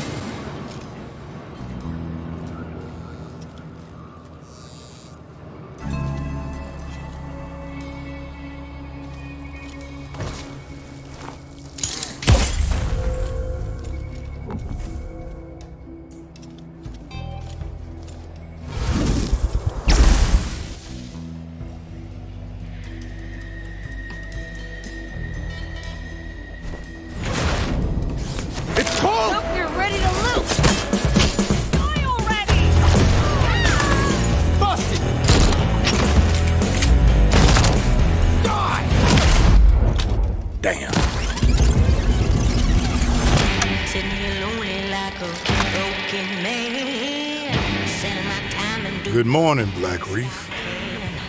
Good morning, Black Reef.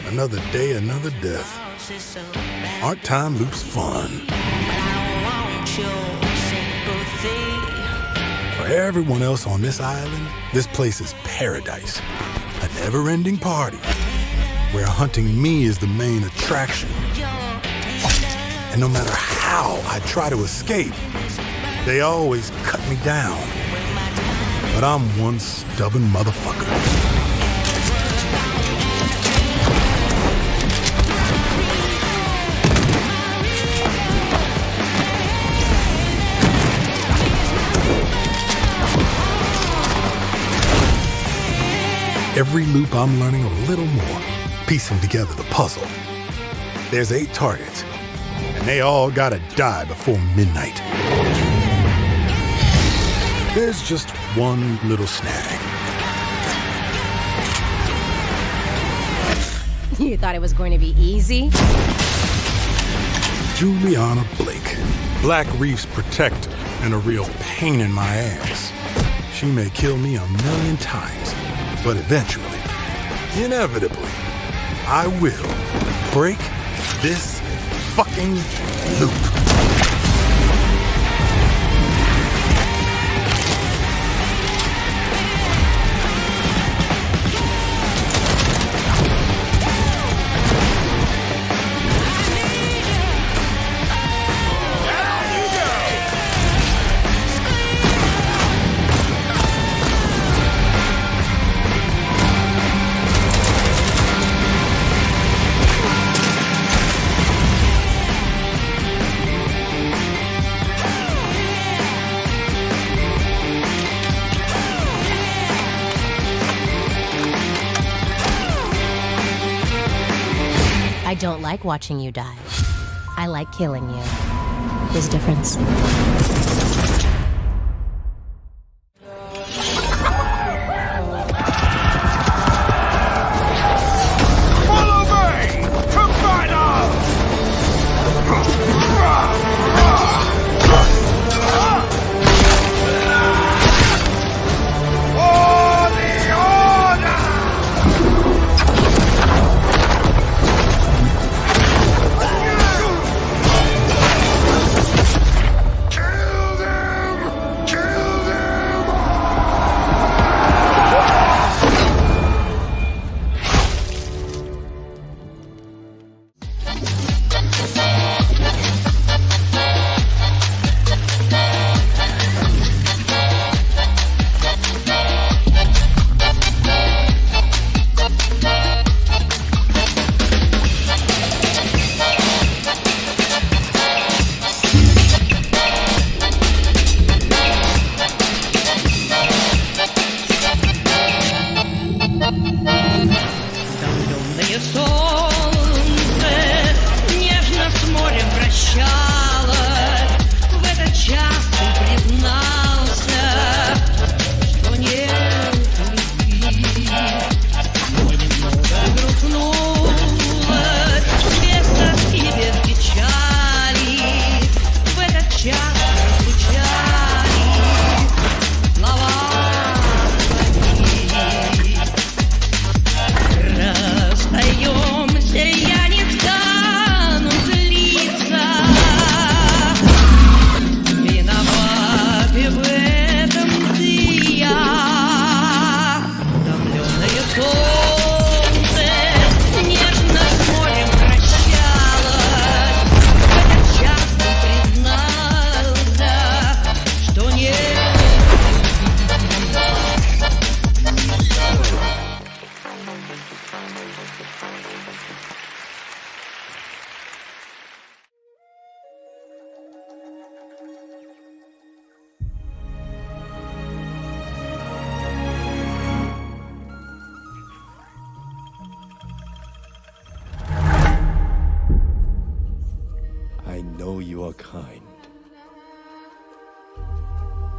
Another day, another death. Aren't time loops fun? For everyone else on this island, this place is paradise. A never-ending party where hunting me is the main attraction. And no matter how I try to escape, they always cut me down. But I'm one stubborn motherfucker. Every loop I'm learning a little more, piecing together the puzzle. There's 8 targets, and they all gotta die before midnight. There's just one little snag. You thought it was going to be easy? Juliana Blake, Black Reef's protector and a real pain in my ass. She may kill me 1,000,000 times, but eventually, inevitably, I will break this fucking loop. I don't like watching you die. I like killing you. There's a difference. Humankind.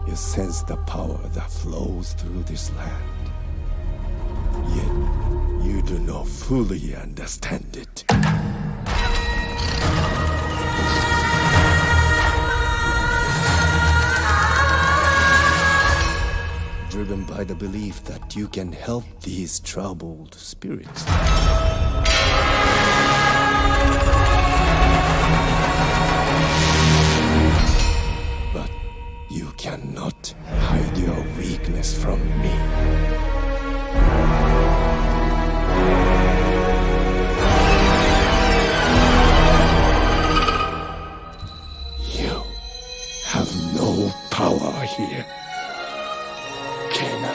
You sense the power that flows through this land. Yet, you do not fully understand it. Driven by the belief that you can help these troubled spirits. But you cannot hide your weakness from me. You have no power here. Kena.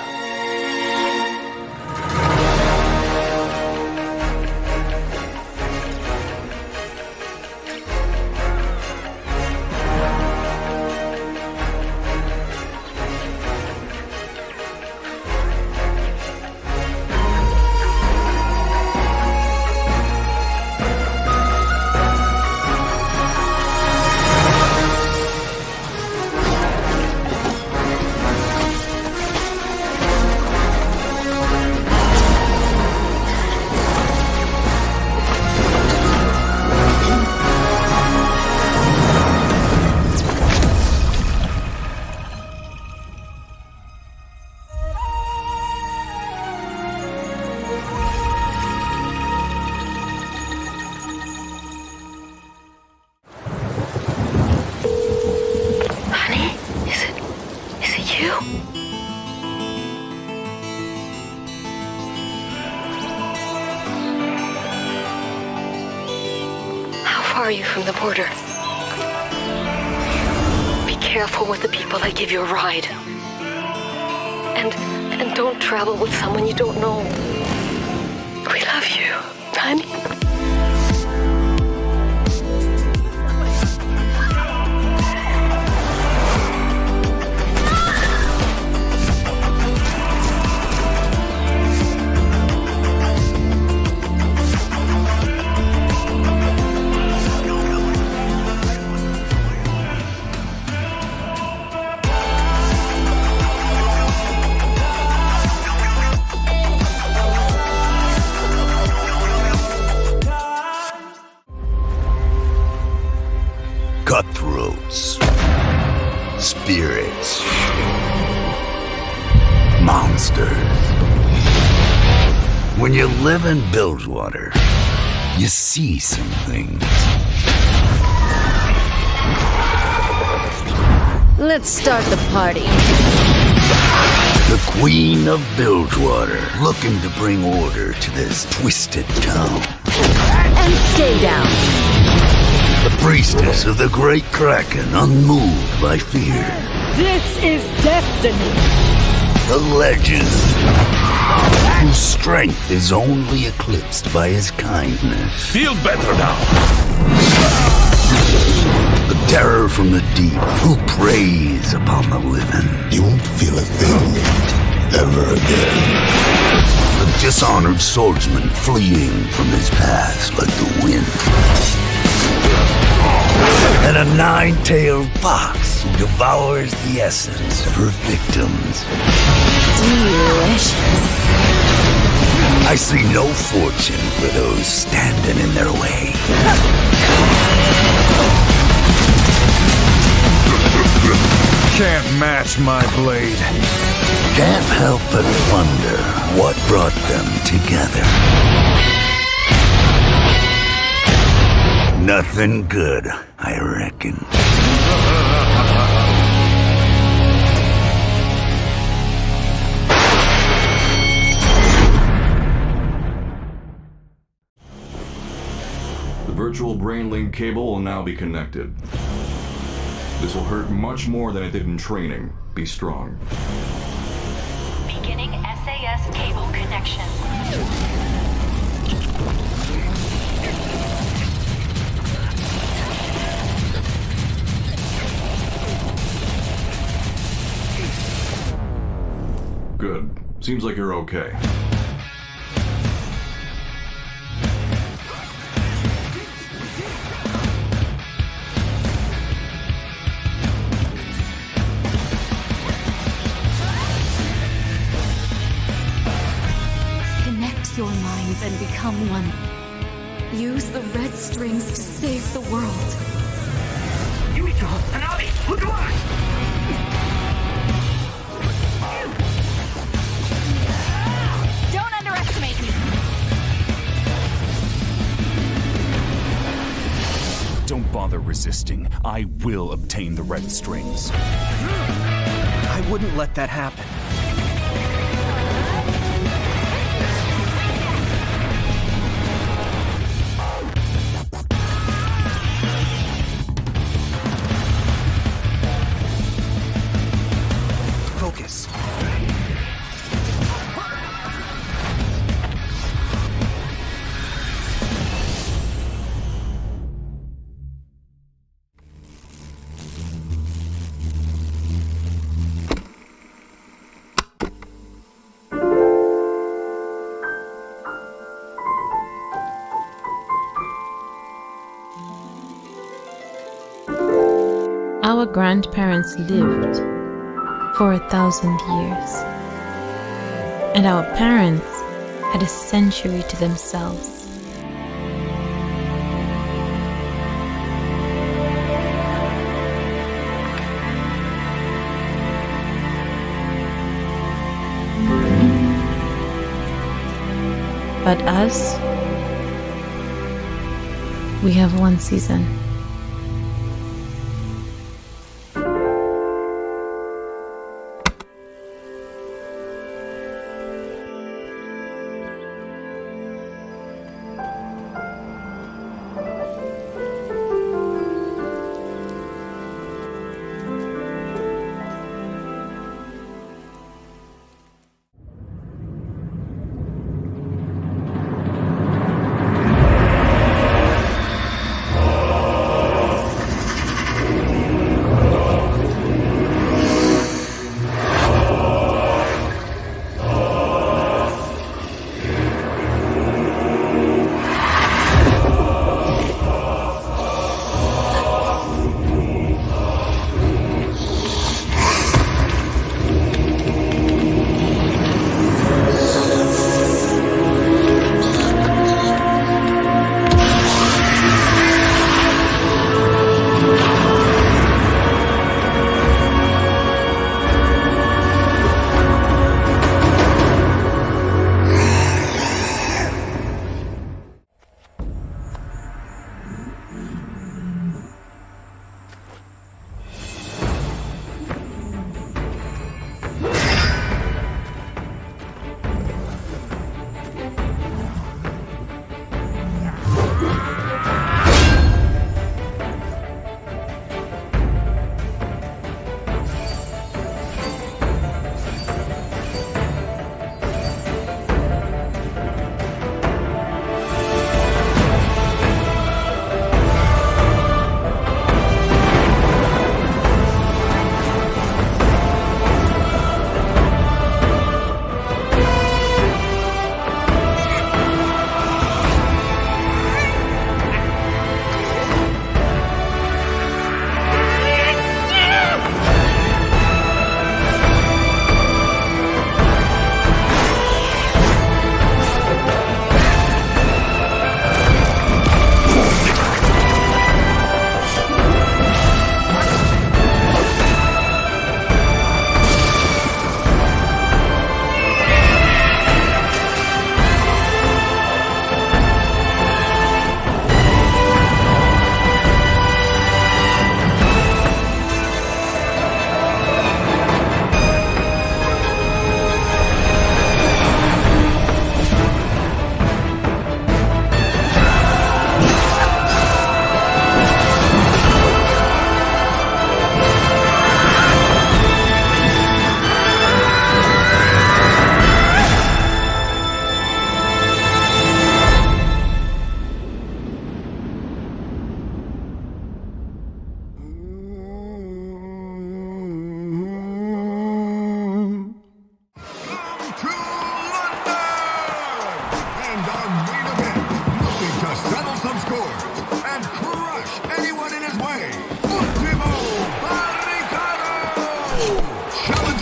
Are you from the border? Be careful with the people that give you a ride. And don't travel with someone you don't know. We love you, honey. Cutthroats, spirits, monsters. When you live in Bilgewater, you see some things. Let's start the party. The Queen of Bilgewater, looking to bring order to this twisted town. And stay down. The priestess of the Great Kraken, unmoved by fear. This is destiny. The legend, whose strength is only eclipsed by his kindness. Feel better now. The terror from the deep, who preys upon the living. You won't feel a thing ever again. The dishonored swordsman fleeing from his past like the wind. And a nine-tailed fox who devours the essence of her victims. Delicious. I see no fortune for those standing in their way. Can't match my blade. Can't help but wonder what brought them together. Nothing good, I reckon. The virtual brain link cable will now be connected. This will hurt much more than it did in training. Be strong. Beginning SAS cable connection. Good. Seems like you're okay. hands and become one. Use the red strings to save the world. Don't underestimate me. Don't bother resisting. I will obtain the red strings. I wouldn't let that happen. Focus. Our grandparents lived for 1,000 years, and our parents had a century to themselves. But us, we have one season.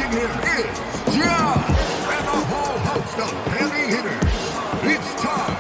Here is John and the whole host of heavy hitters. It's time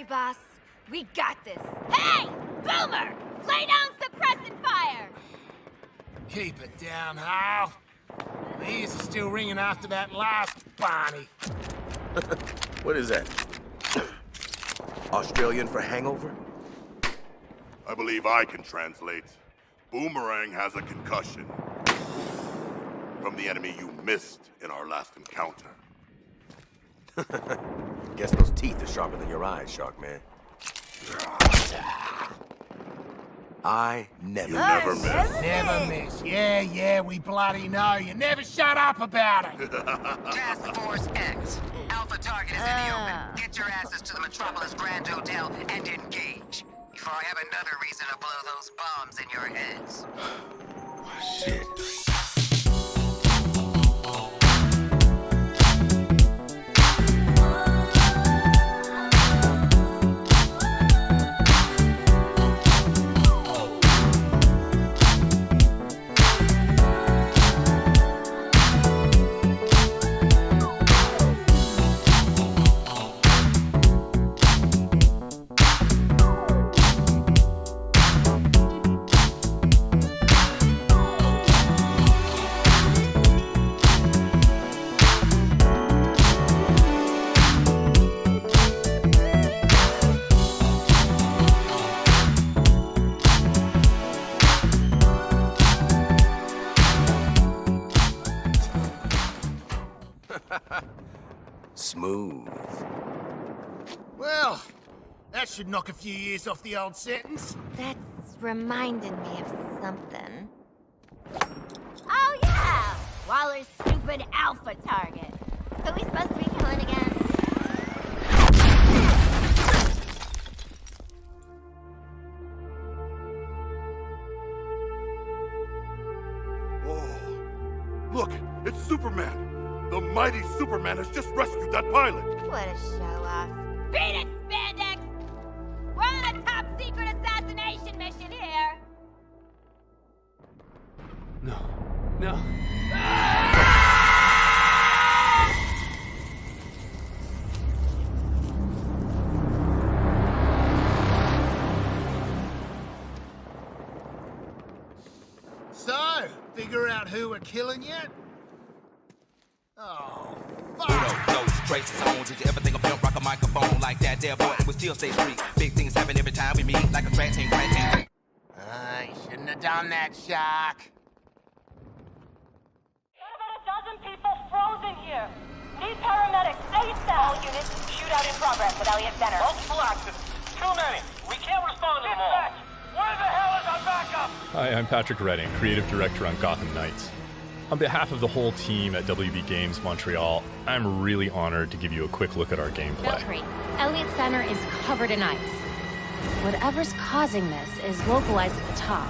Boss. We got this. Hey! Boomer! Lay down suppressant fire! Keep it down, Hal. The ears are still ringing after that last Barney. What is that? Australian for hangover? I believe I can translate. Boomerang has a concussion. From the enemy you missed in our last encounter. Guess those teeth are sharper than your eyes, Shark Man. I never miss. Never miss. Yeah, we bloody know. You never shut up about it. Task Force X. Alpha target is in the open. Get your asses to the Metropolis Grand Hotel and engage. Before I have another reason to blow those bombs in your heads. Shit. Smooth. Well, that should knock a few years off the old sentence. That's reminding me of something. Oh yeah! Waller's stupid alpha target. Who are we supposed to be killing again? Whoa. Look, it's Superman! The mighty Superman has just rescued that pilot! What a show-off. Beat it, Spandex! We're on a top-secret assassination mission here! No. So, figure out who we're killing yet? Oh, fuck! Those traces on. Did you ever think about rock a microphone like that there, boy? It would still stay street. Big things happen every time we meet, like a track team, right? I shouldn't have done that, Shark. There have been a dozen people frozen here. Need paramedics. ASAP. All units, shootout in progress at Elliott Center. Multiple active. Too many. We can't respond to them all. Where the hell is our backup? Hi, I'm Patrick Redding, Creative Director on Gotham Knights. On behalf of the whole team at WB Games Montreal, I'm really honored to give you a quick look at our gameplay. Feel free. Elliott Center is covered in ice. Whatever's causing this is localized at the top.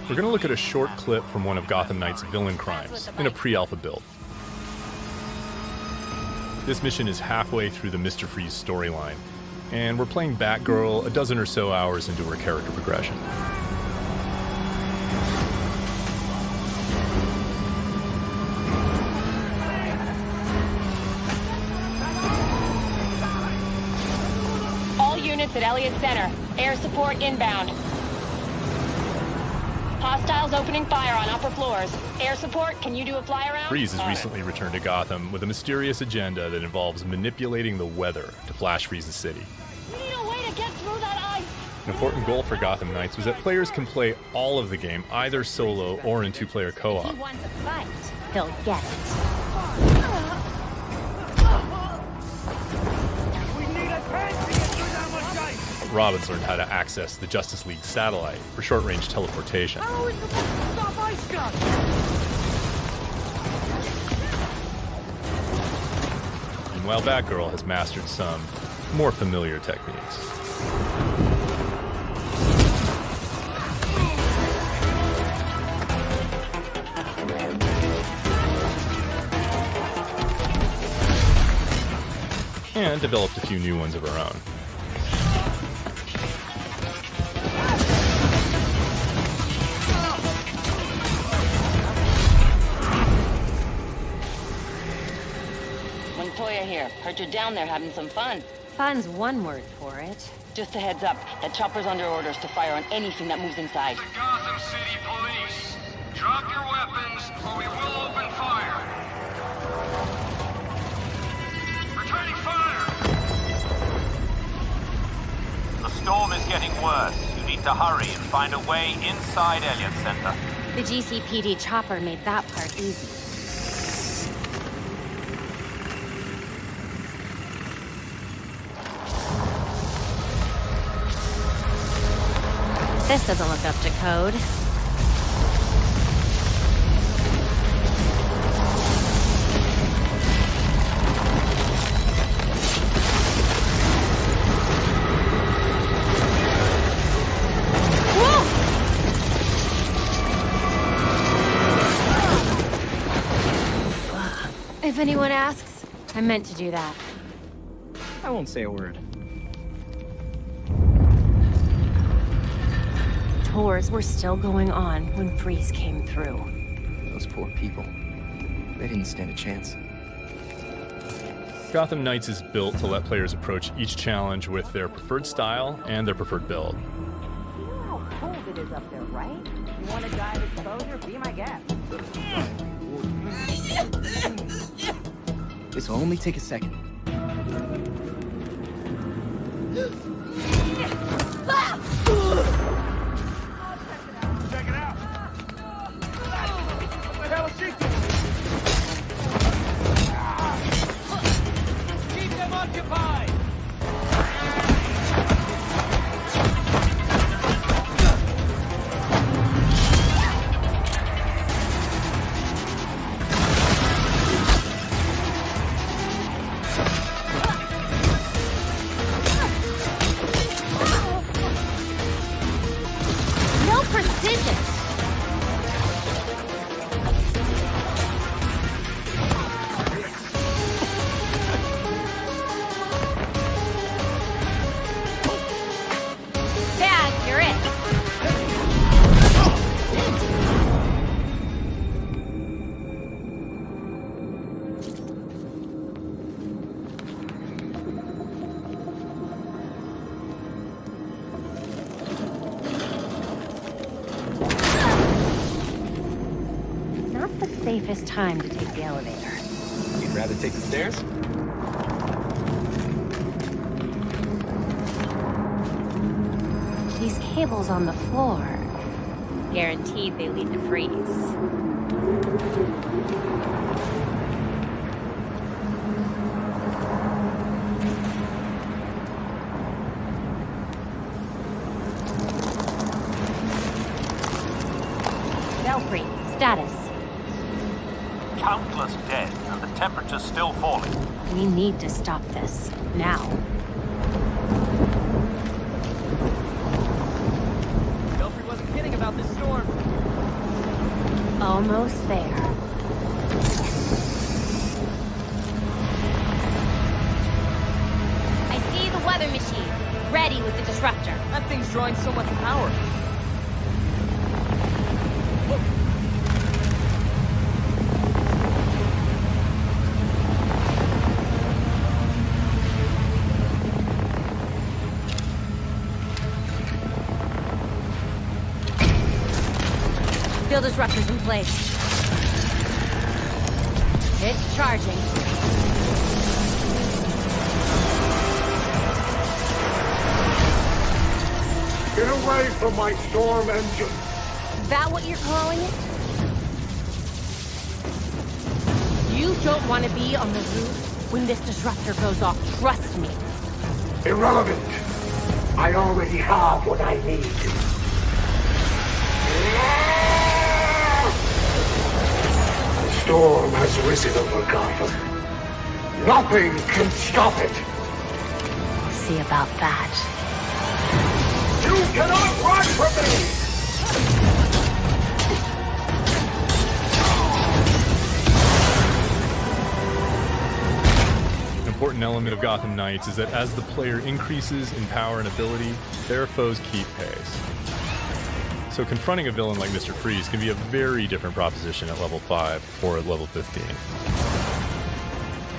We're going to look at a short clip from one of Gotham Knights' villain crimes in a pre-alpha build. This mission is halfway through the Mr. Freeze storyline, and we're playing Batgirl a dozen or so hours into her character progression. All units at Elliott Center. Air support inbound. Hostiles opening fire on upper floors. Air support, can you do a fly around? Freeze has recently returned to Gotham with a mysterious agenda that involves manipulating the weather to flash freeze the city. We need a way to get through that ice. An important goal for Gotham Knights was that players can play all of the game either solo or in two-player co-op. If he wants a fight, he'll get it. Robin's learned how to access the Justice League satellite for short-range teleportation. How are we supposed to stop Ice Gun? Meanwhile, Batgirl has mastered some more familiar techniques. And developed a few new ones of her own. Montoya here. Heard you're down there having some fun. Fun's one word for it. Just a heads up, that chopper's under orders to fire on anything that moves inside. The Gotham City Police. Drop your weapons or we will open fire. Returning fire! The storm is getting worse. You need to hurry and find a way inside Elliott Center. The GCPD chopper made that part easy. This doesn't look up to code. If anyone asks, I meant to do that. I won't say a word. Tours were still going on when Freeze came through. Those poor people. They didn't stand a chance. Gotham Knights is built to let players approach each challenge with their preferred style and their preferred build. You know how cold it is up there, right? You want to die of exposure? Be my guest. This will only take a second. Check it out. What the hell is she doing? Keep them occupied. Safest time to take the elevator. You'd rather take the stairs? These cables on the floor. Guaranteed they lead to Freeze. status? Countless dead, and the temperature's still falling. We need to stop this. Now. Belfry wasn't kidding about this storm. Almost there. I see the weather machine, ready with the disruptor. That thing's drawing so much power. Field disruptors in place. It's charging. Get away from my storm engine! Is that what you're calling it? You don't want to be on the roof when this disruptor goes off, trust me. Irrelevant! I already have what I need. The storm has risen over Gotham. Nothing can stop it! We'll see about that. You cannot run from me! An important element of Gotham Knights is that as the player increases in power and ability, their foes keep pace. So confronting a villain like Mr. Freeze can be a very different proposition at level 5 or at level 15.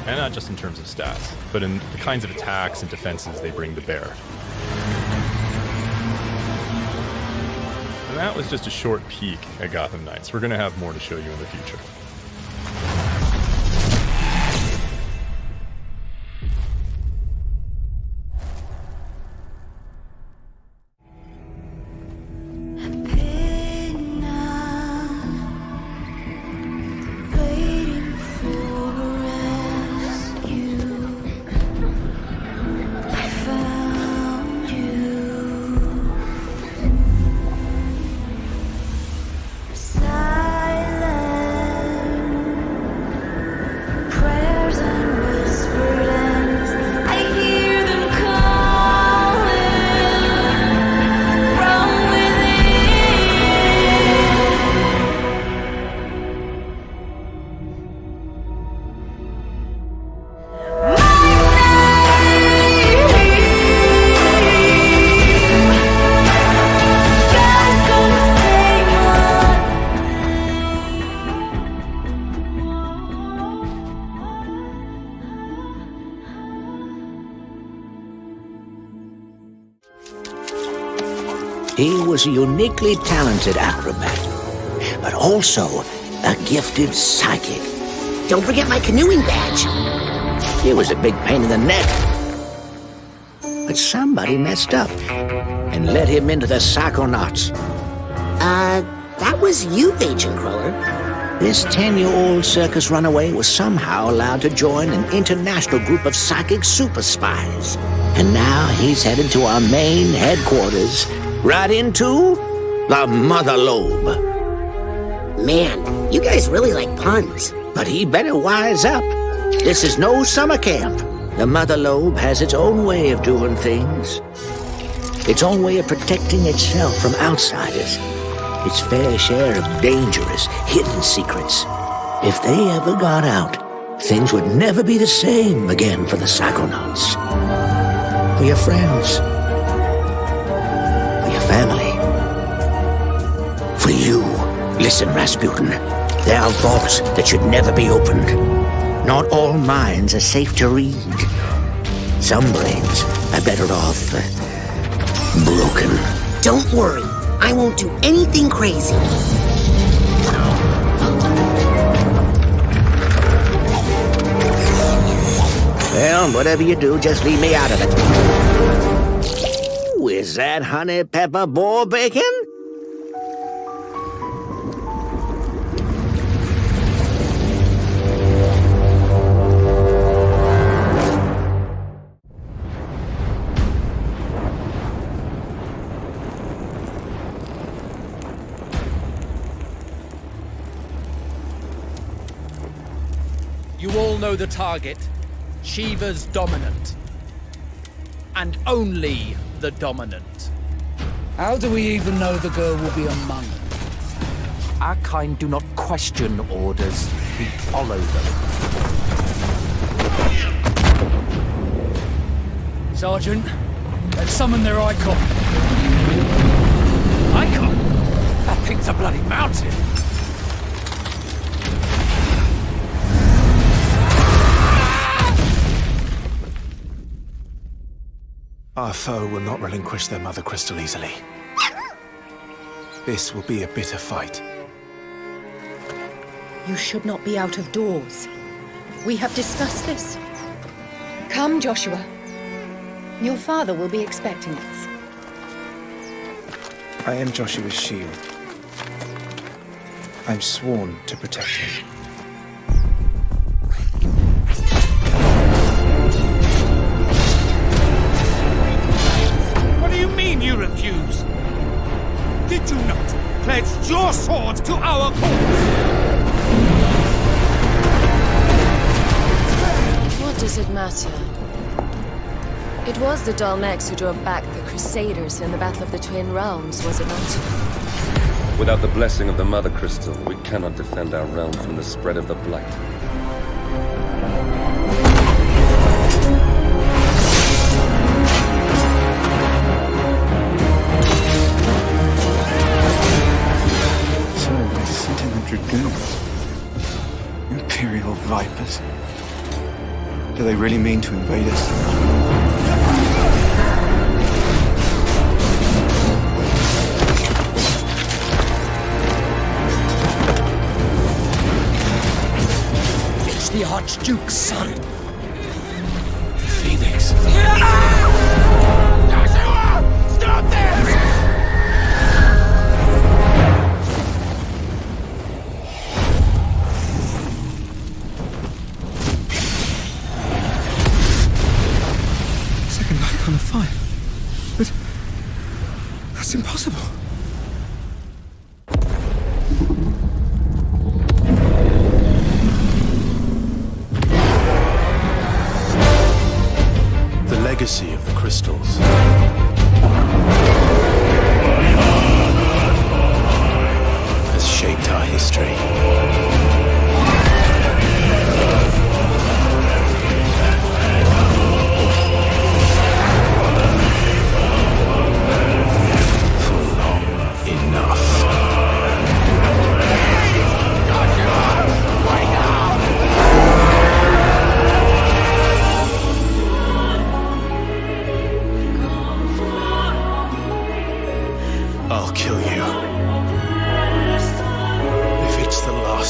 And not just in terms of stats, but in the kinds of attacks and defenses they bring to bear. And that was just a short peek at Gotham Knights. We're going to have more to show you in the future. He was a uniquely talented acrobat, but also a gifted psychic. Don't forget my canoeing badge. He was a big pain in the neck. But somebody messed up and let him into the Psychonauts. That was you, Agent Cruller. This 10-year-old circus runaway was somehow allowed to join an international group of psychic super spies. And now he's headed to our main headquarters, right into the Mother Lobe. Man, you guys really like puns. But he better wise up. This is no summer camp. The Mother Lobe has its own way of doing things. Its own way of protecting itself from outsiders. Its fair share of dangerous, hidden secrets. If they ever got out, things would never be the same again for the Psychonauts. For your friends. For your family. For you. Listen, Rasputin. There are vaults that should never be opened. Not all minds are safe to read. Some brains are better off broken. Don't worry. I won't do anything crazy. Well, whatever you do, just leave me out of it. Ooh, is that honey pepper boar bacon? know the target. Shiva's dominant. And only the dominant. How do we even know the girl will be among them? Our kind do not question orders, we follow them. Sergeant, let's summon their icon. Icon? That thing's a bloody mountain! Our foe will not relinquish their mother crystal easily. This will be a bitter fight. You should not be out of doors. We have discussed this. Come, Joshua. Your father will be expecting us. I am Joshua's shield. I'm sworn to protect him. What do you mean you refuse? Did you not pledge your swords to our cause? What does it matter? It was the Dalmex who drove back the Crusaders in the Battle of the Twin Realms, was it not? Without the blessing of the Mother Crystal, we cannot defend our realm from the spread of the Blight. So, I sent in the Dragoons. Imperial Vipers. Do they really mean to invade us? It's the Archduke's son. The Phoenix. Joshua! Stop this! Second icon of fire. But that's impossible. The legacy of the crystals has shaped our history. I'll kill you. If it's the last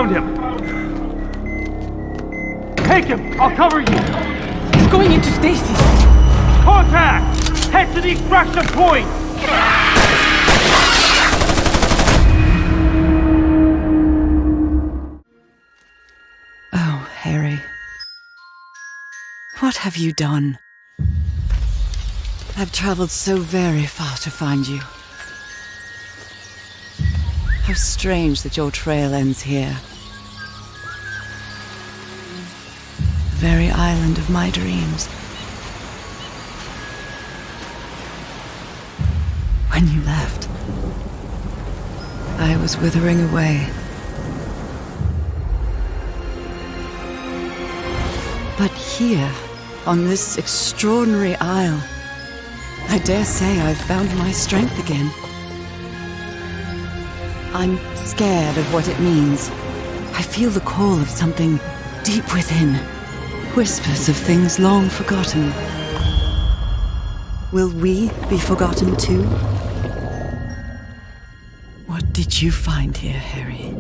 found him. Take him. I'll cover you. He's going into stasis. Contact! Head to the extraction point! Oh, Harry. What have you done? I've traveled so very far to find you. How strange that your trail ends here. The very island of my dreams. When you left, I was withering away. But here, on this extraordinary isle, I dare say I've found my strength again. I'm scared of what it means. I feel the call of something deep within. Whispers of things long forgotten. Will we be forgotten too? What did you find here, Harry?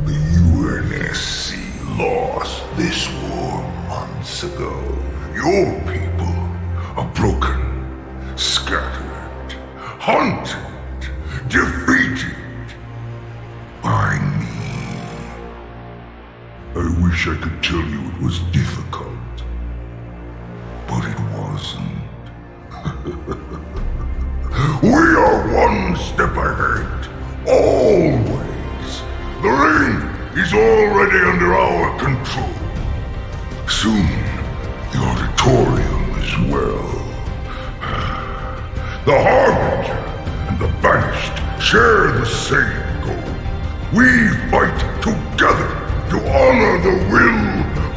The UNSC lost this war months ago. Your people are broken, scattered, hunted, defeated by me. I wish I could tell you it was difficult, but it wasn't. We are one step ahead, always. The ring is already under our control. Soon, the auditorium as well. The Harbinger and the Banished share the same goal. We fight together to honor the will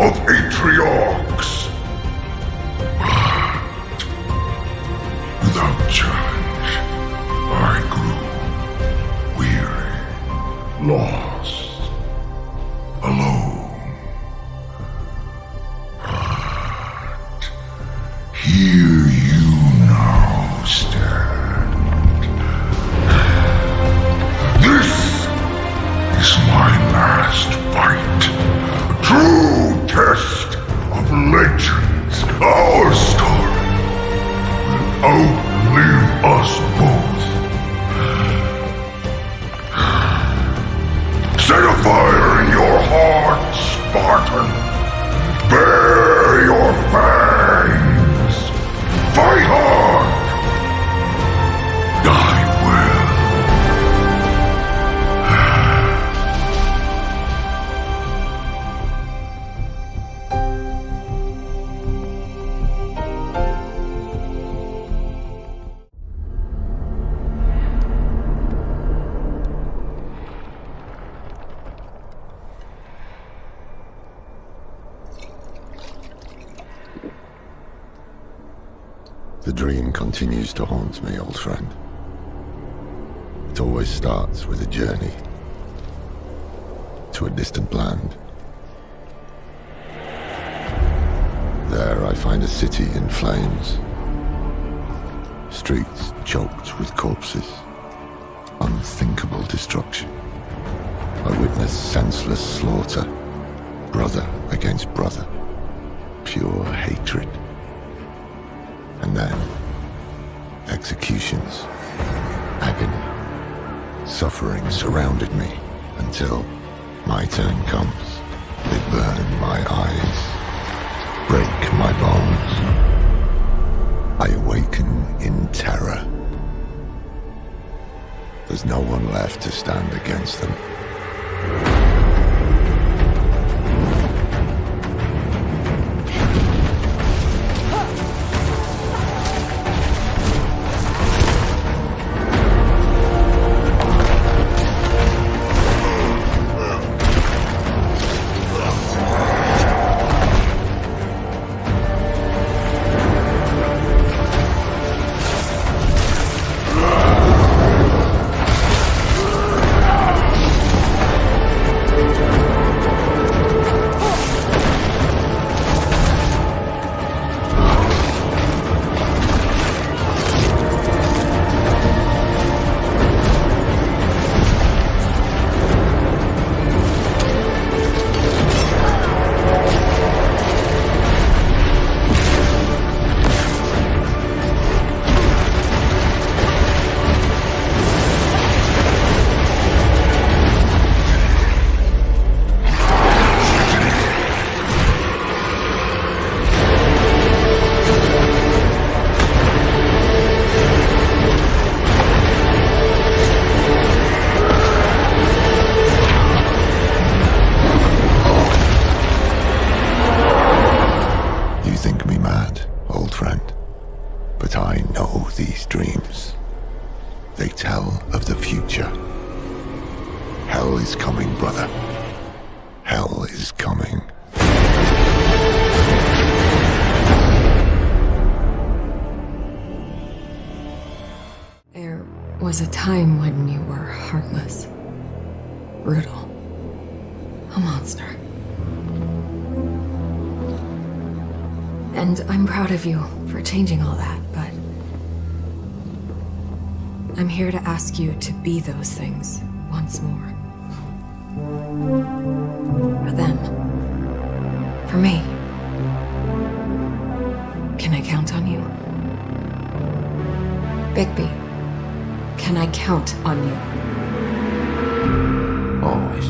of Atriarchs. But without challenge, I grew weary, lost, alone. But here you now stand. This is my last fight. A true test of legends. Our story will outlive us both. Set a fire in your heart, Spartan. Bare your fangs. Fight hard. Die well. The dream continues to haunt me, old friend. It always starts with a journey to a distant land. There I find a city in flames, streets choked with corpses, unthinkable destruction. I witness senseless slaughter, brother against brother, pure hatred. And then, executions, agony, suffering surrounded me until my turn comes. They burn my eyes, break my bones. I awaken in terror. There's no one left to stand against them. Hell is coming, brother. Hell is coming. There was a time when you were heartless, brutal, a monster. And I'm proud of you for changing all that, but I'm here to ask you to be those things once more. Bigby, can I count on you? Always.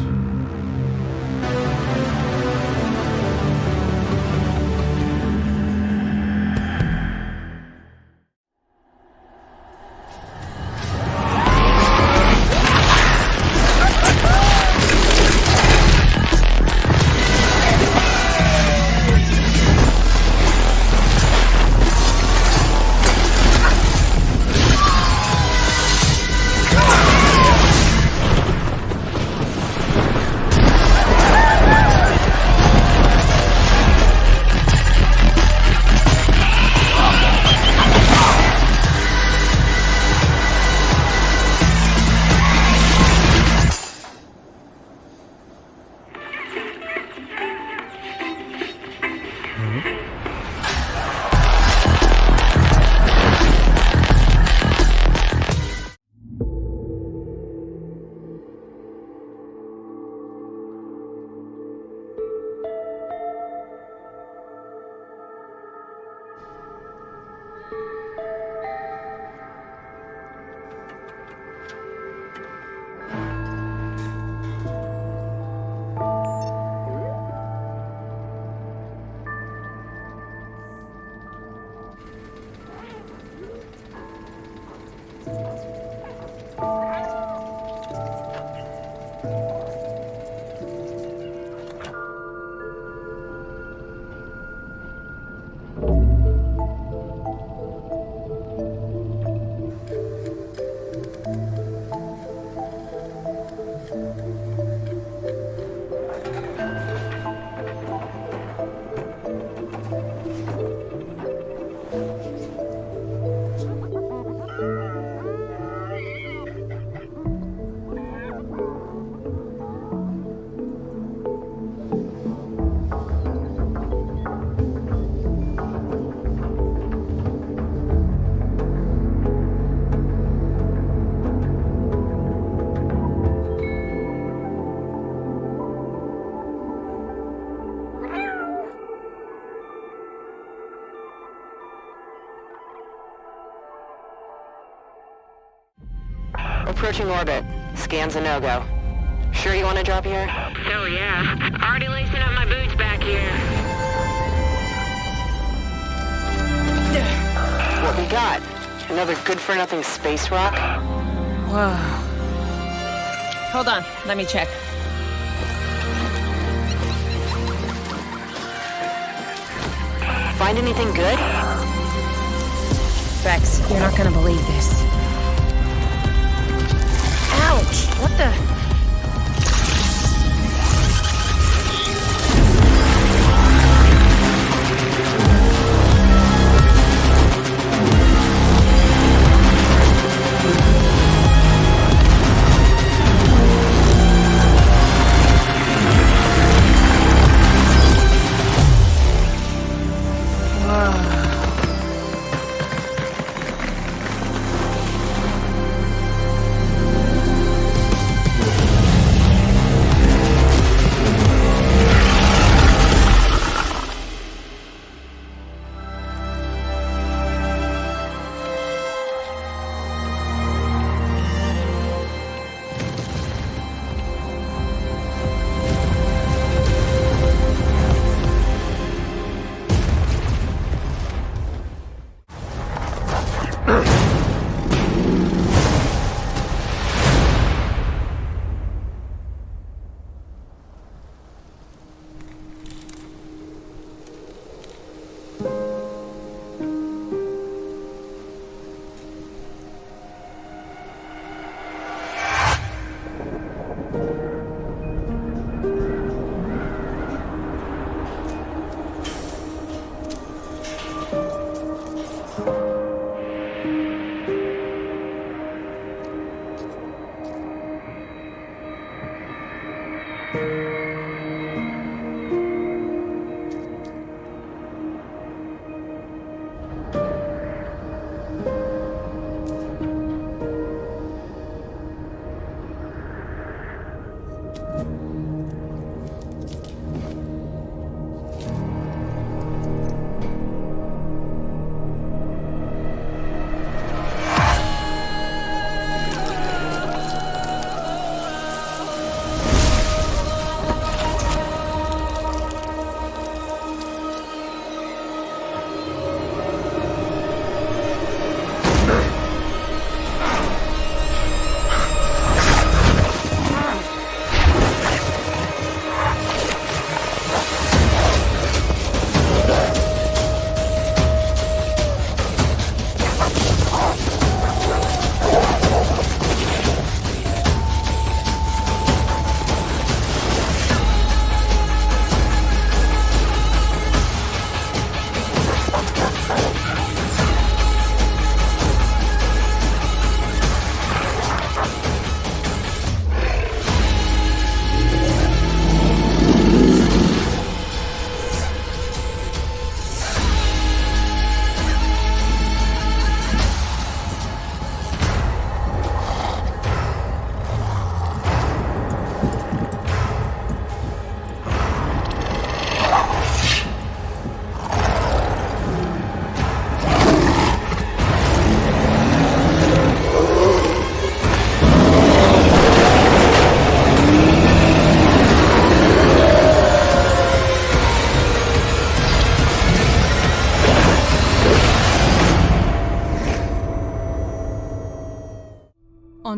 Approaching orbit. Scan's a no-go. Sure you want to drop here? Hell yeah. Already lacing up my boots back here. What we got? Another good-for-nothing space rock? Whoa. Hold on, let me check. Find anything good? Vex, you're not gonna believe this. Ouch! What the?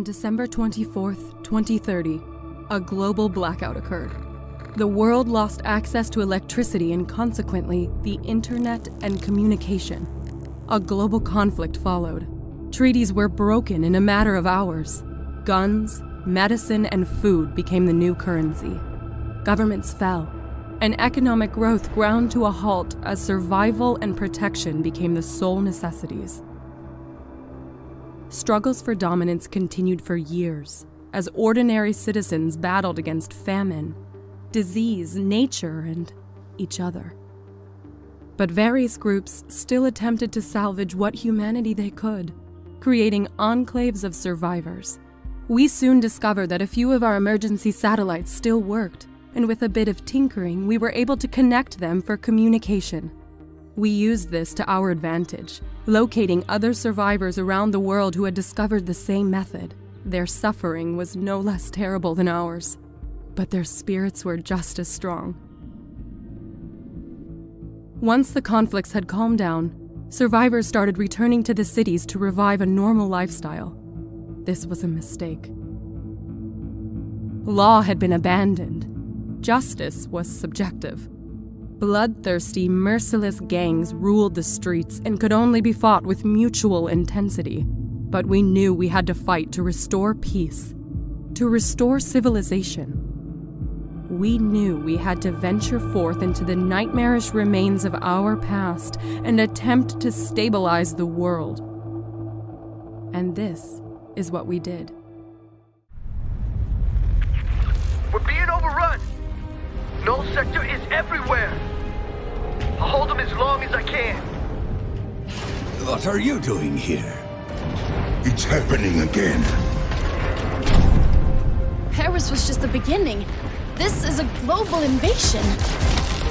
December 24th, 2030, a global blackout occurred. The world lost access to electricity and consequently the internet and communication. A global conflict followed. Treaties were broken in a matter of hours. Guns, medicine, and food became the new currency. Governments fell, and economic growth ground to a halt as survival and protection became the sole necessities. Struggles for dominance continued for years, as ordinary citizens battled against famine, disease, nature, and each other. But various groups still attempted to salvage what humanity they could, creating enclaves of survivors. We soon discovered that a few of our emergency satellites still worked, and with a bit of tinkering, we were able to connect them for communication. We used this to our advantage, locating other survivors around the world who had discovered the same method. Their suffering was no less terrible than ours, but their spirits were just as strong. Once the conflicts had calmed down, survivors started returning to the cities to revive a normal lifestyle. This was a mistake. Law had been abandoned. Justice was subjective. Bloodthirsty, merciless gangs ruled the streets and could only be fought with mutual intensity. But we knew we had to fight to restore peace, to restore civilization. We knew we had to venture forth into the nightmarish remains of our past and attempt to stabilize the world. And this is what we did. We're being overrun! Null sector is everywhere! I'll hold them as long as I can. What are you doing here? It's happening again. Paris was just the beginning. This is a global invasion.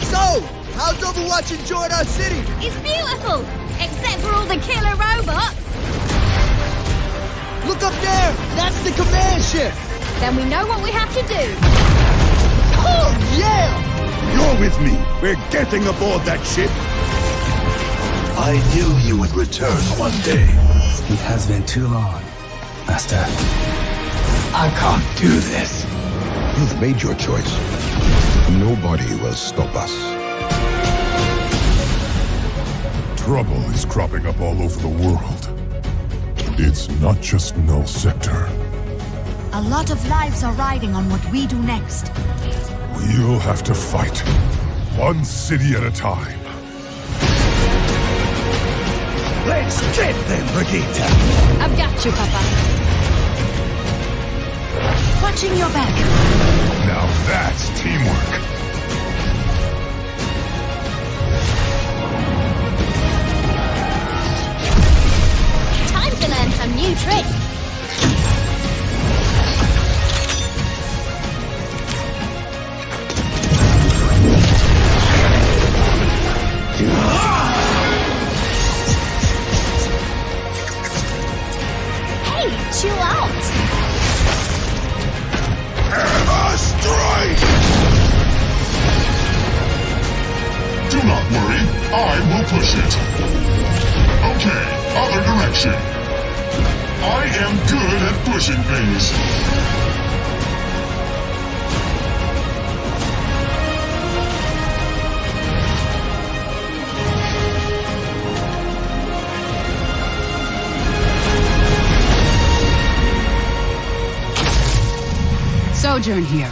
So, how's Overwatch enjoying our city? It's beautiful, except for all the killer robots. Look up there! That's the command ship! Then we know what we have to do. Oh, yeah! You're with me. We're getting aboard that ship. I knew you would return one day. It has been too long, Master. I can't do this. You've made your choice. Nobody will stop us. Trouble is cropping up all over the world. It's not just Null Sector. A lot of lives are riding on what we do next. We'll have to fight. One city at a time. Let's get them, Brigitte! I've got you, Papa. Watching your back. Now that's teamwork. Time to learn some new tricks. Hey, chill out. Hammer strike! Do not worry, I will push it. Okay, other direction. I am good at pushing things. Sojourn here.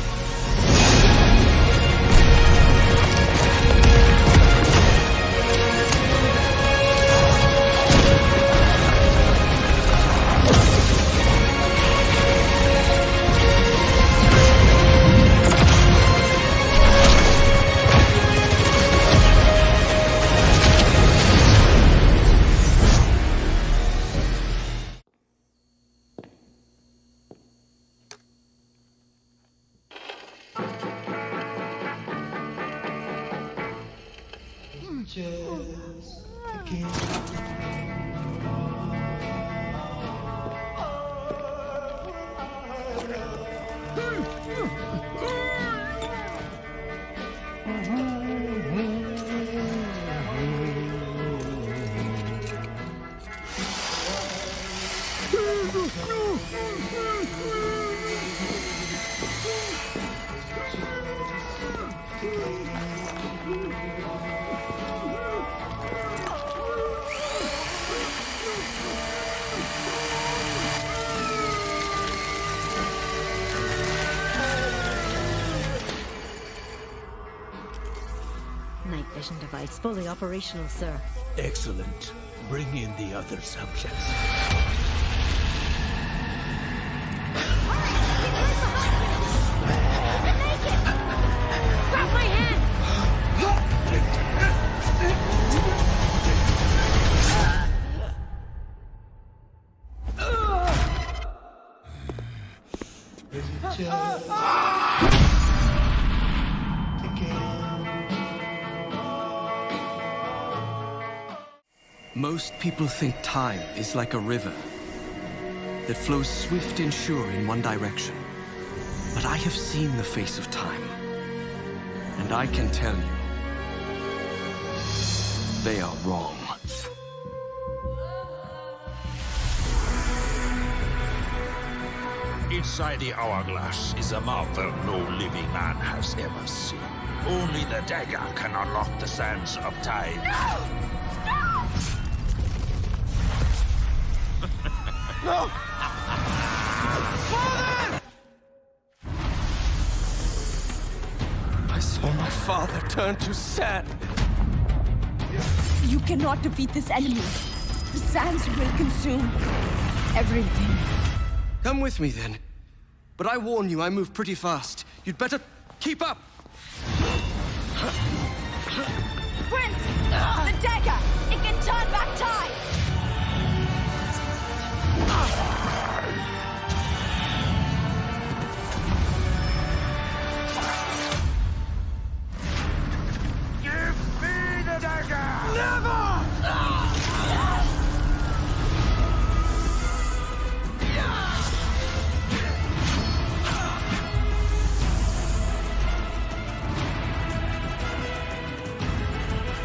night vision device fully operational, sir. Excellent. Bring in the other subjects. Grab my hand! Most people think time is like a river that flows swift and sure in one direction. But I have seen the face of time, and I can tell you, they are wrong. Inside the hourglass is a marvel no living man has ever seen. Only the dagger can unlock the sands of time. No! Stop! No! Father! I saw my father turn to sand. You cannot defeat this enemy. The sands will consume everything. Come with me, then. But I warn you, I move pretty fast. You'd better keep up! Prince! The dagger! It can turn back time! Give me the dagger! Never!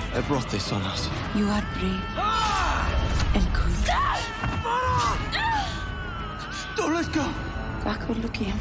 I brought this on us. You are brave and good. Don't let go! Backward looking.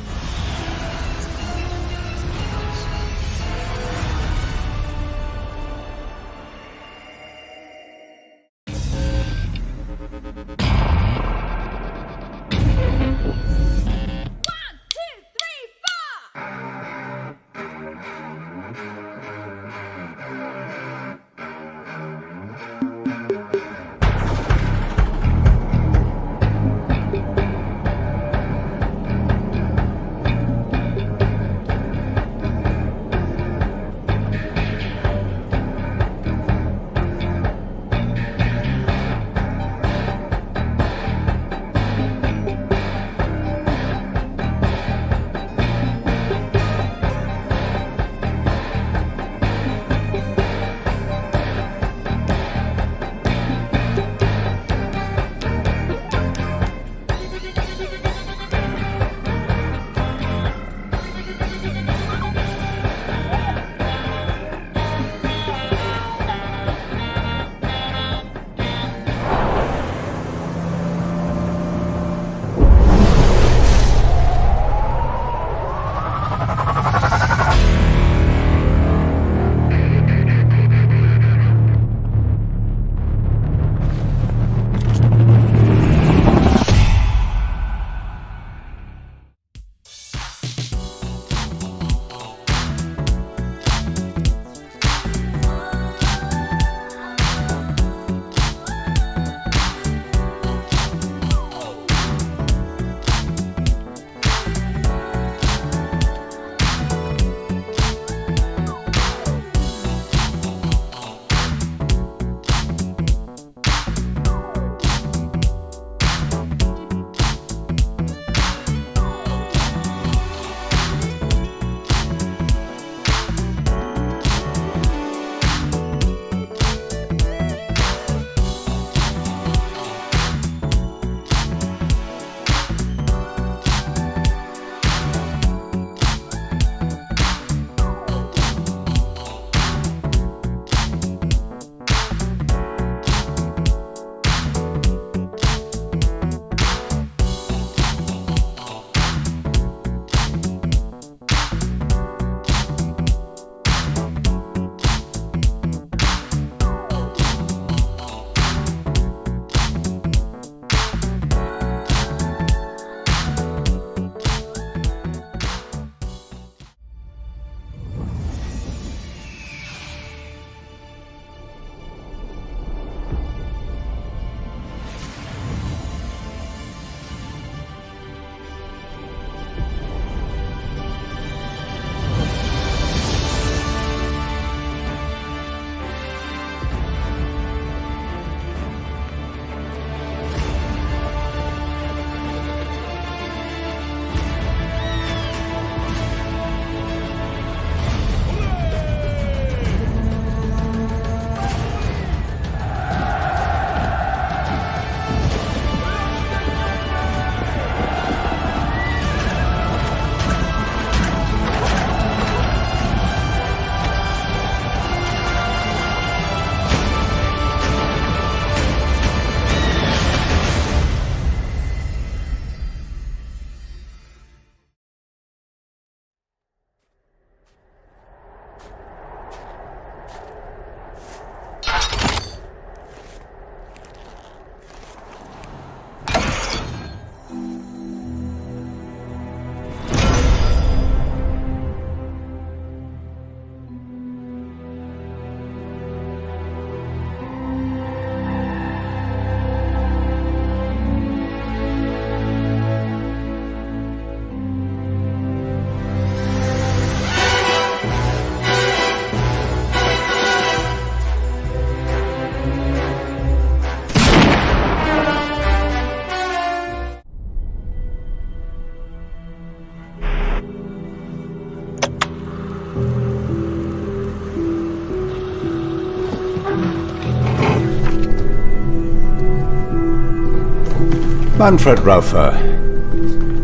Manfred Raufer.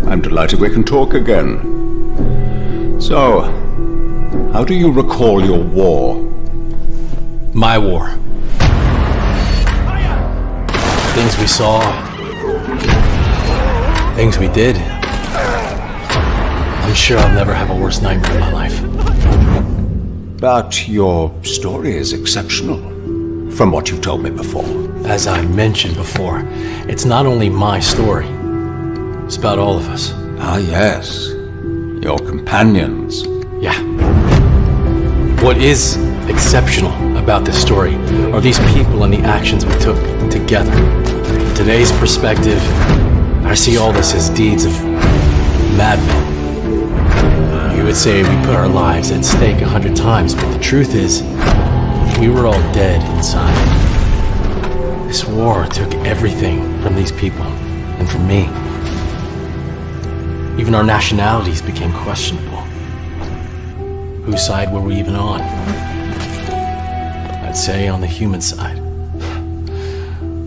I'm delighted we can talk again. So, how do you recall your war? My war. Things we saw. Things we did. I'm sure I'll never have a worse nightmare in my life. But your story is exceptional, from what you've told me before. As I mentioned before, it's not only my story. It's about all of us. Ah, yes. Your companions. Yeah. What is exceptional about this story are these people and the actions we took together. From today's perspective, I see all this as deeds of madmen. You would say we put our lives at stake 100 times, but the truth is, we were all dead inside. This war took everything from these people, and from me. Even our nationalities became questionable. Whose side were we even on? I'd say on the human side.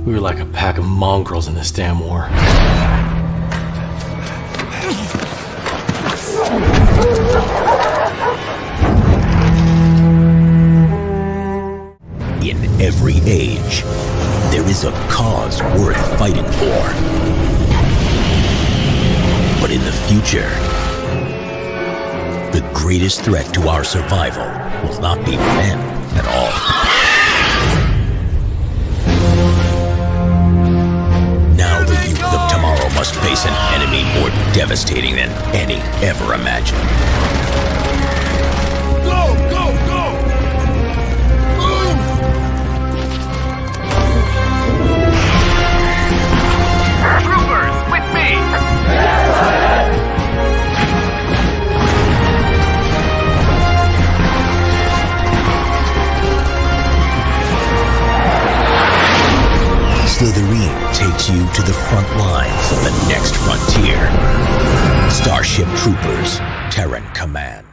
We were like a pack of mongrels in this damn war. In every age, there is a cause worth fighting for. But in the future, the greatest threat to our survival will not be men at all. Now the youth of tomorrow must face an enemy more devastating than any ever imagined. Go, go, go! Move! Troopers, with me! Slytherin takes you to the front lines of the next frontier. Starship Troopers, Terran Command.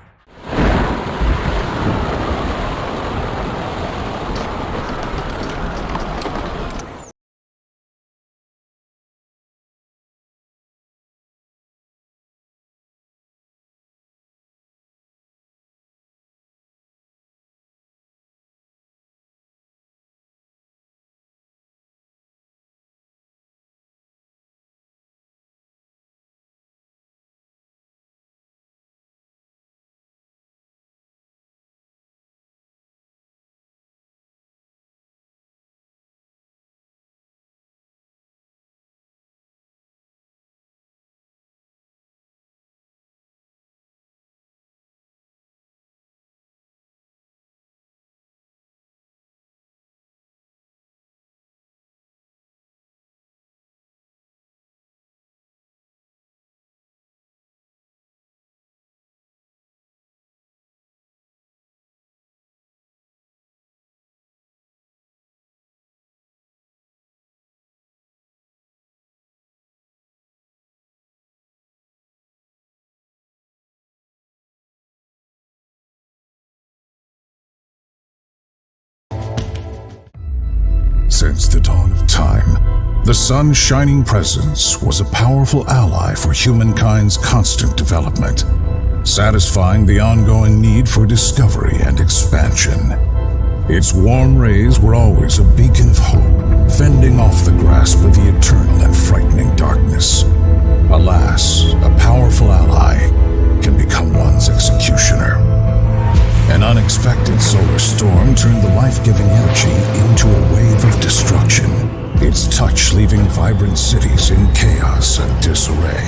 Since the dawn of time, the sun's shining presence was a powerful ally for humankind's constant development, satisfying the ongoing need for discovery and expansion. Its warm rays were always a beacon of hope, fending off the grasp of the eternal and frightening darkness. Alas, a powerful ally can become one's executioner. An unexpected solar storm turned the life-giving energy into a wave of destruction, its touch leaving vibrant cities in chaos and disarray.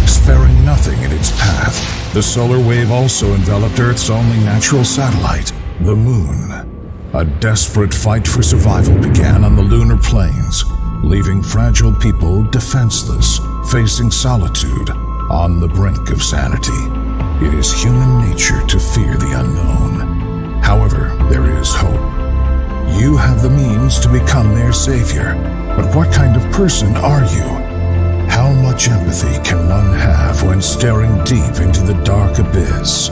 Sparing nothing in its path, the solar wave also enveloped Earth's only natural satellite, the Moon. A desperate fight for survival began on the lunar plains, leaving fragile people defenseless, facing solitude, on the brink of sanity. It is human nature to fear the unknown. However, there is hope. You have the means to become their savior, but what kind of person are you? How much empathy can one have when staring deep into the dark abyss?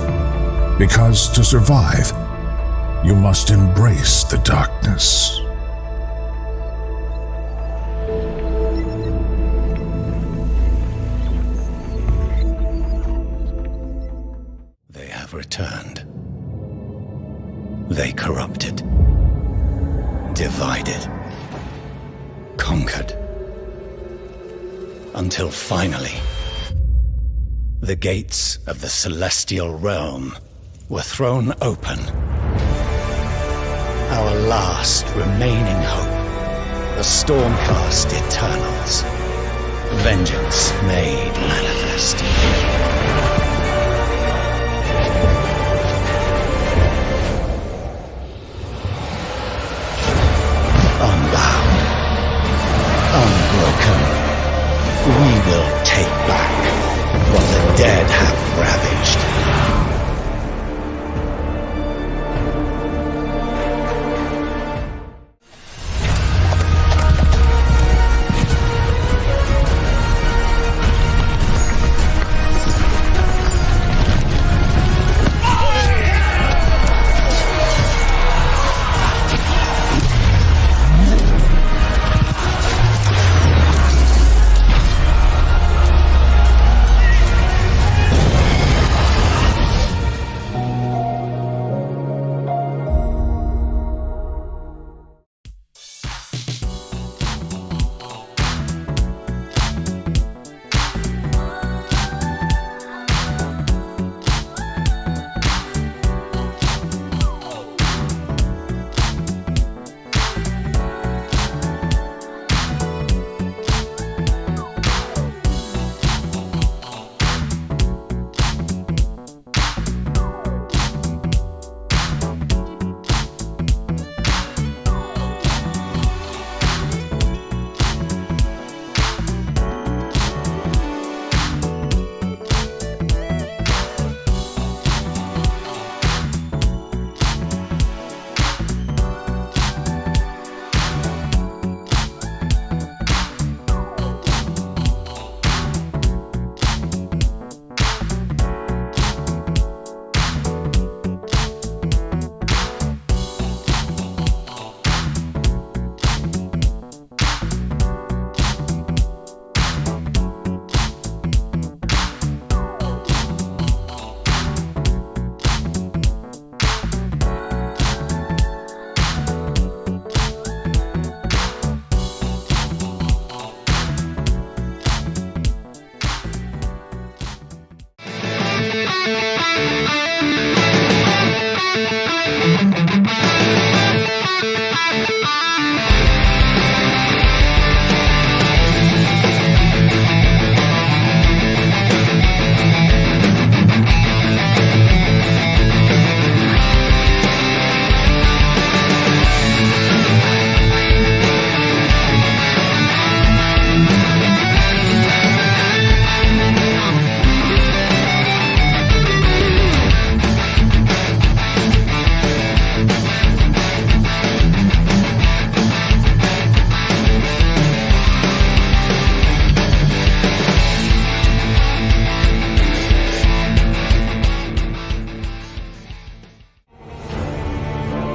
Because to survive, you must embrace the darkness. returned. They corrupted, divided, conquered, until finally, the gates of the celestial realm were thrown open. Our last remaining hope, the storm-cast Eternals. Vengeance made manifest. Unbound, unbroken, we will take back what the dead have ravaged.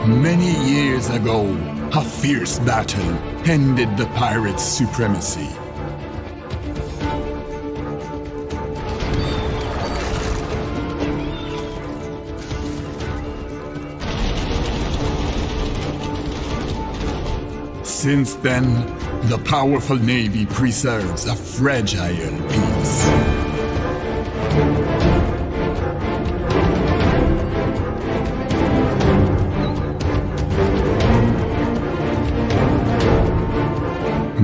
Many years ago, a fierce battle ended the pirates' supremacy. Since then, the powerful Navy preserves a fragile peace.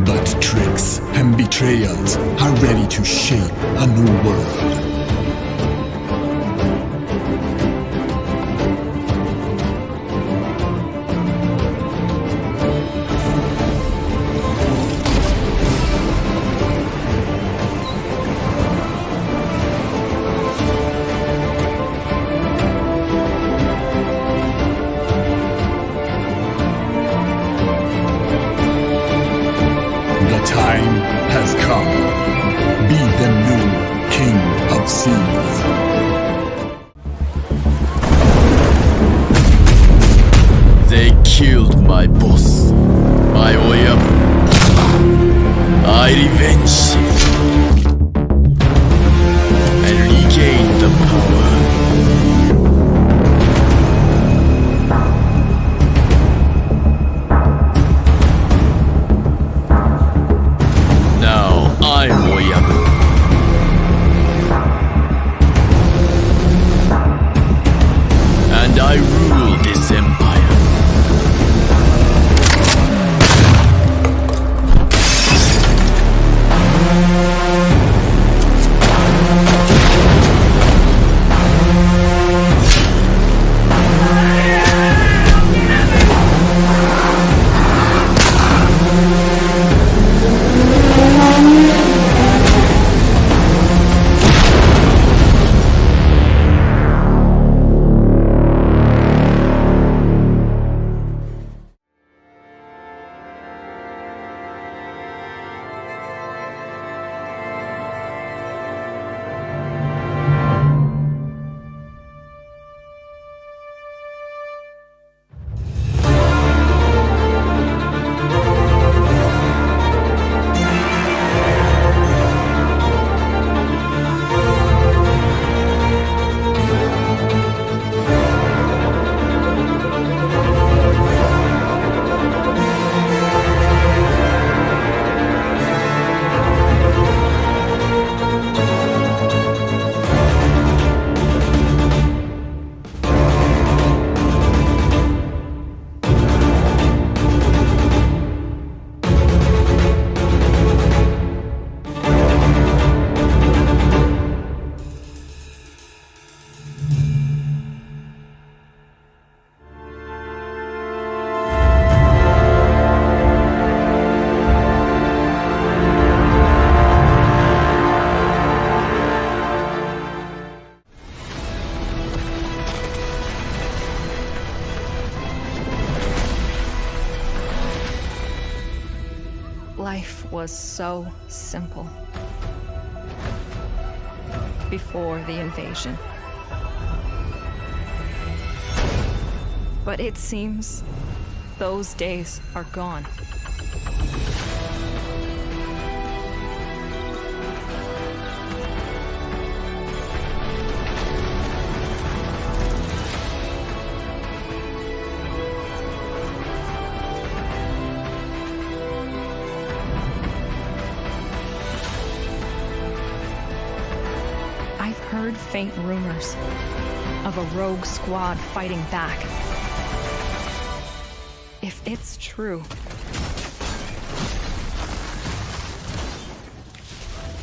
But tricks and betrayals are ready to shape a new world. And regain the power. Life was so simple. Before the invasion. But it seems those days are gone. I've heard faint rumors of a rogue squad fighting back. If it's true,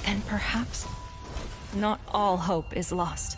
then perhaps not all hope is lost.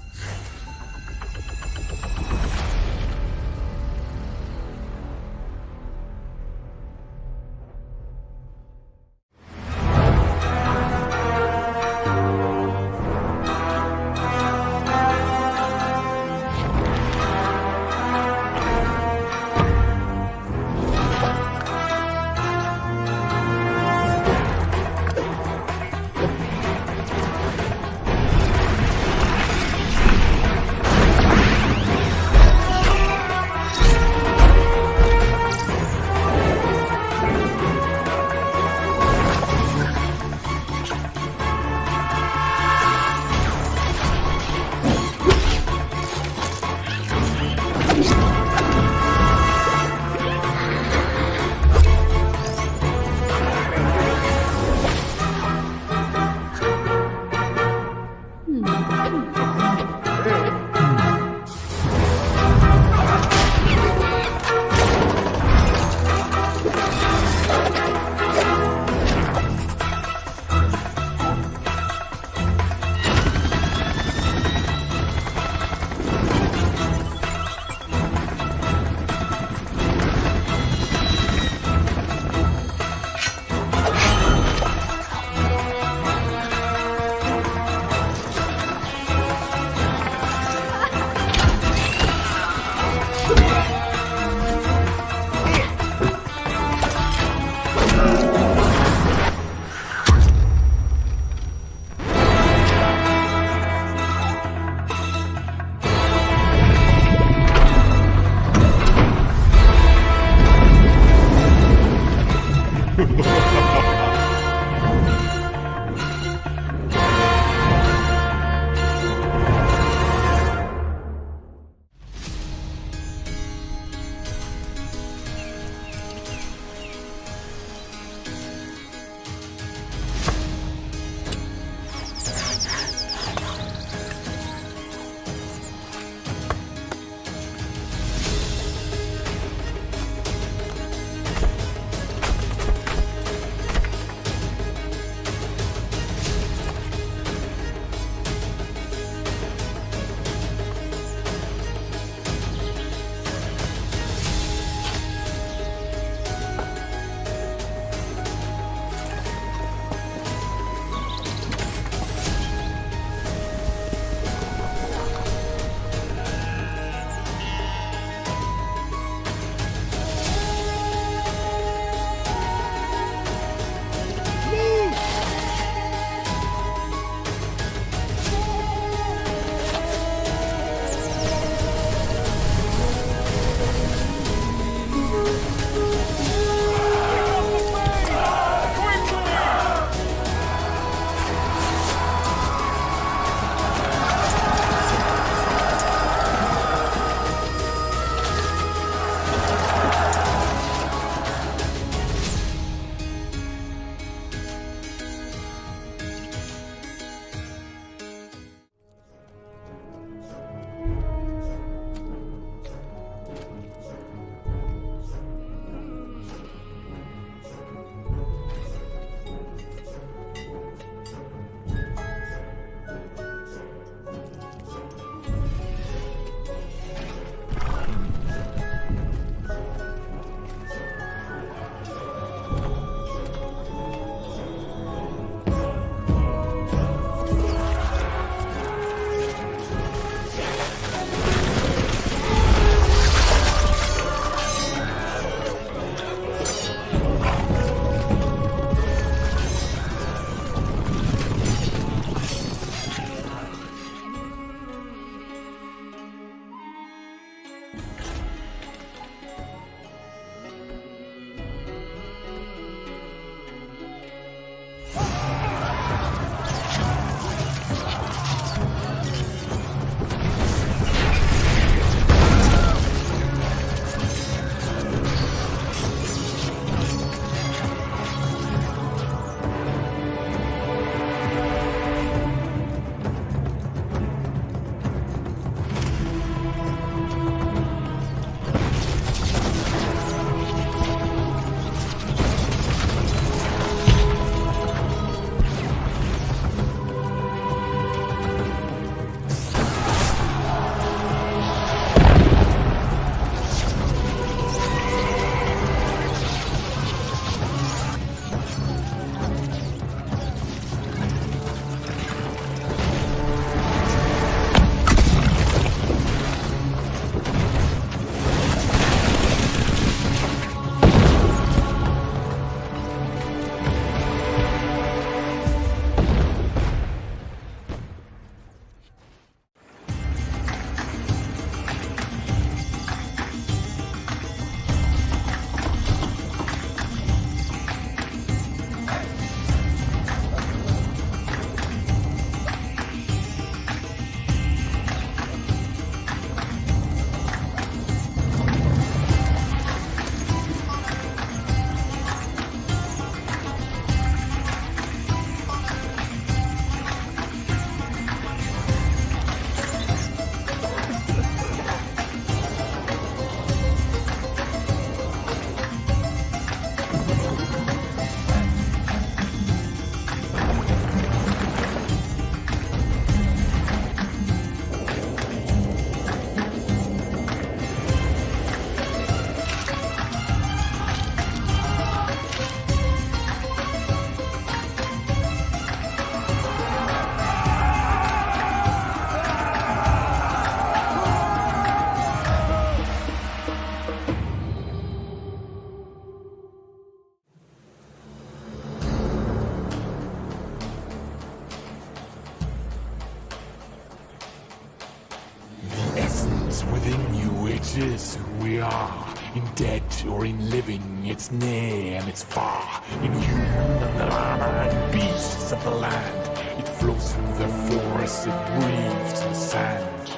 It is who we are. In dead or in living, it's near and it's far. In human and the llama and beasts of the land. It flows through the forest, it breathes in sand.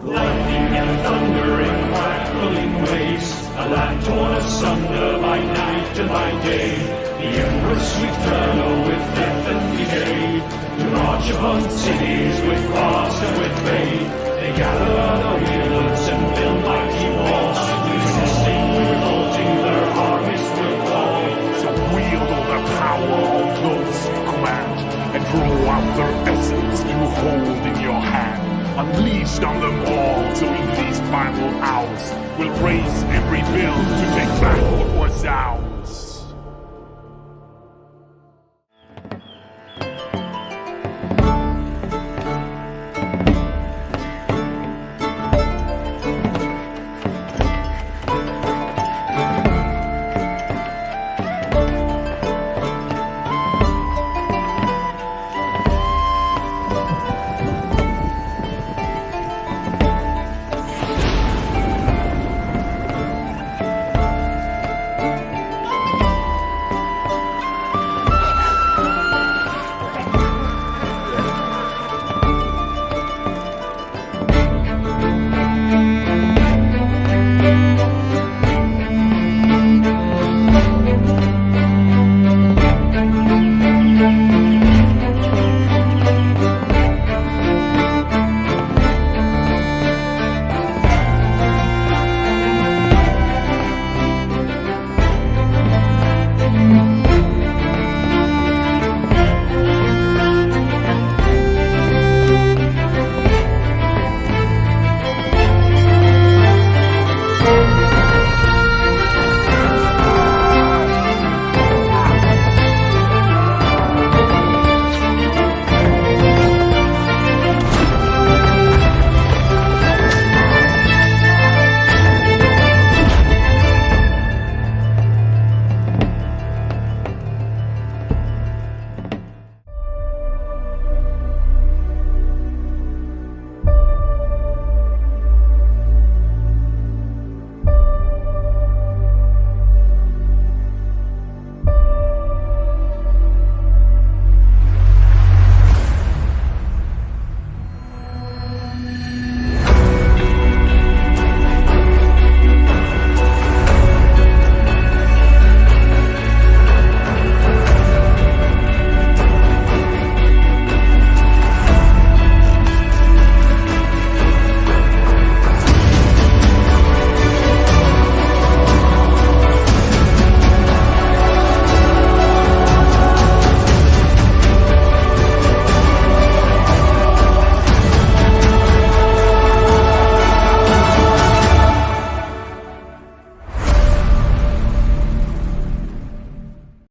Lightning and thunder in crackling waves, a land torn asunder by night and by day. The Empress Returnal with death and decay, to march upon cities with frost and with rain. They gather the wielders and build mighty walls, resisting, revolting, their armies will fall. So wield all the power of those you command, and draw out their essence you hold in your hand. Unleashed on them all, so in these final hours, we'll raise every build to take back what was ours.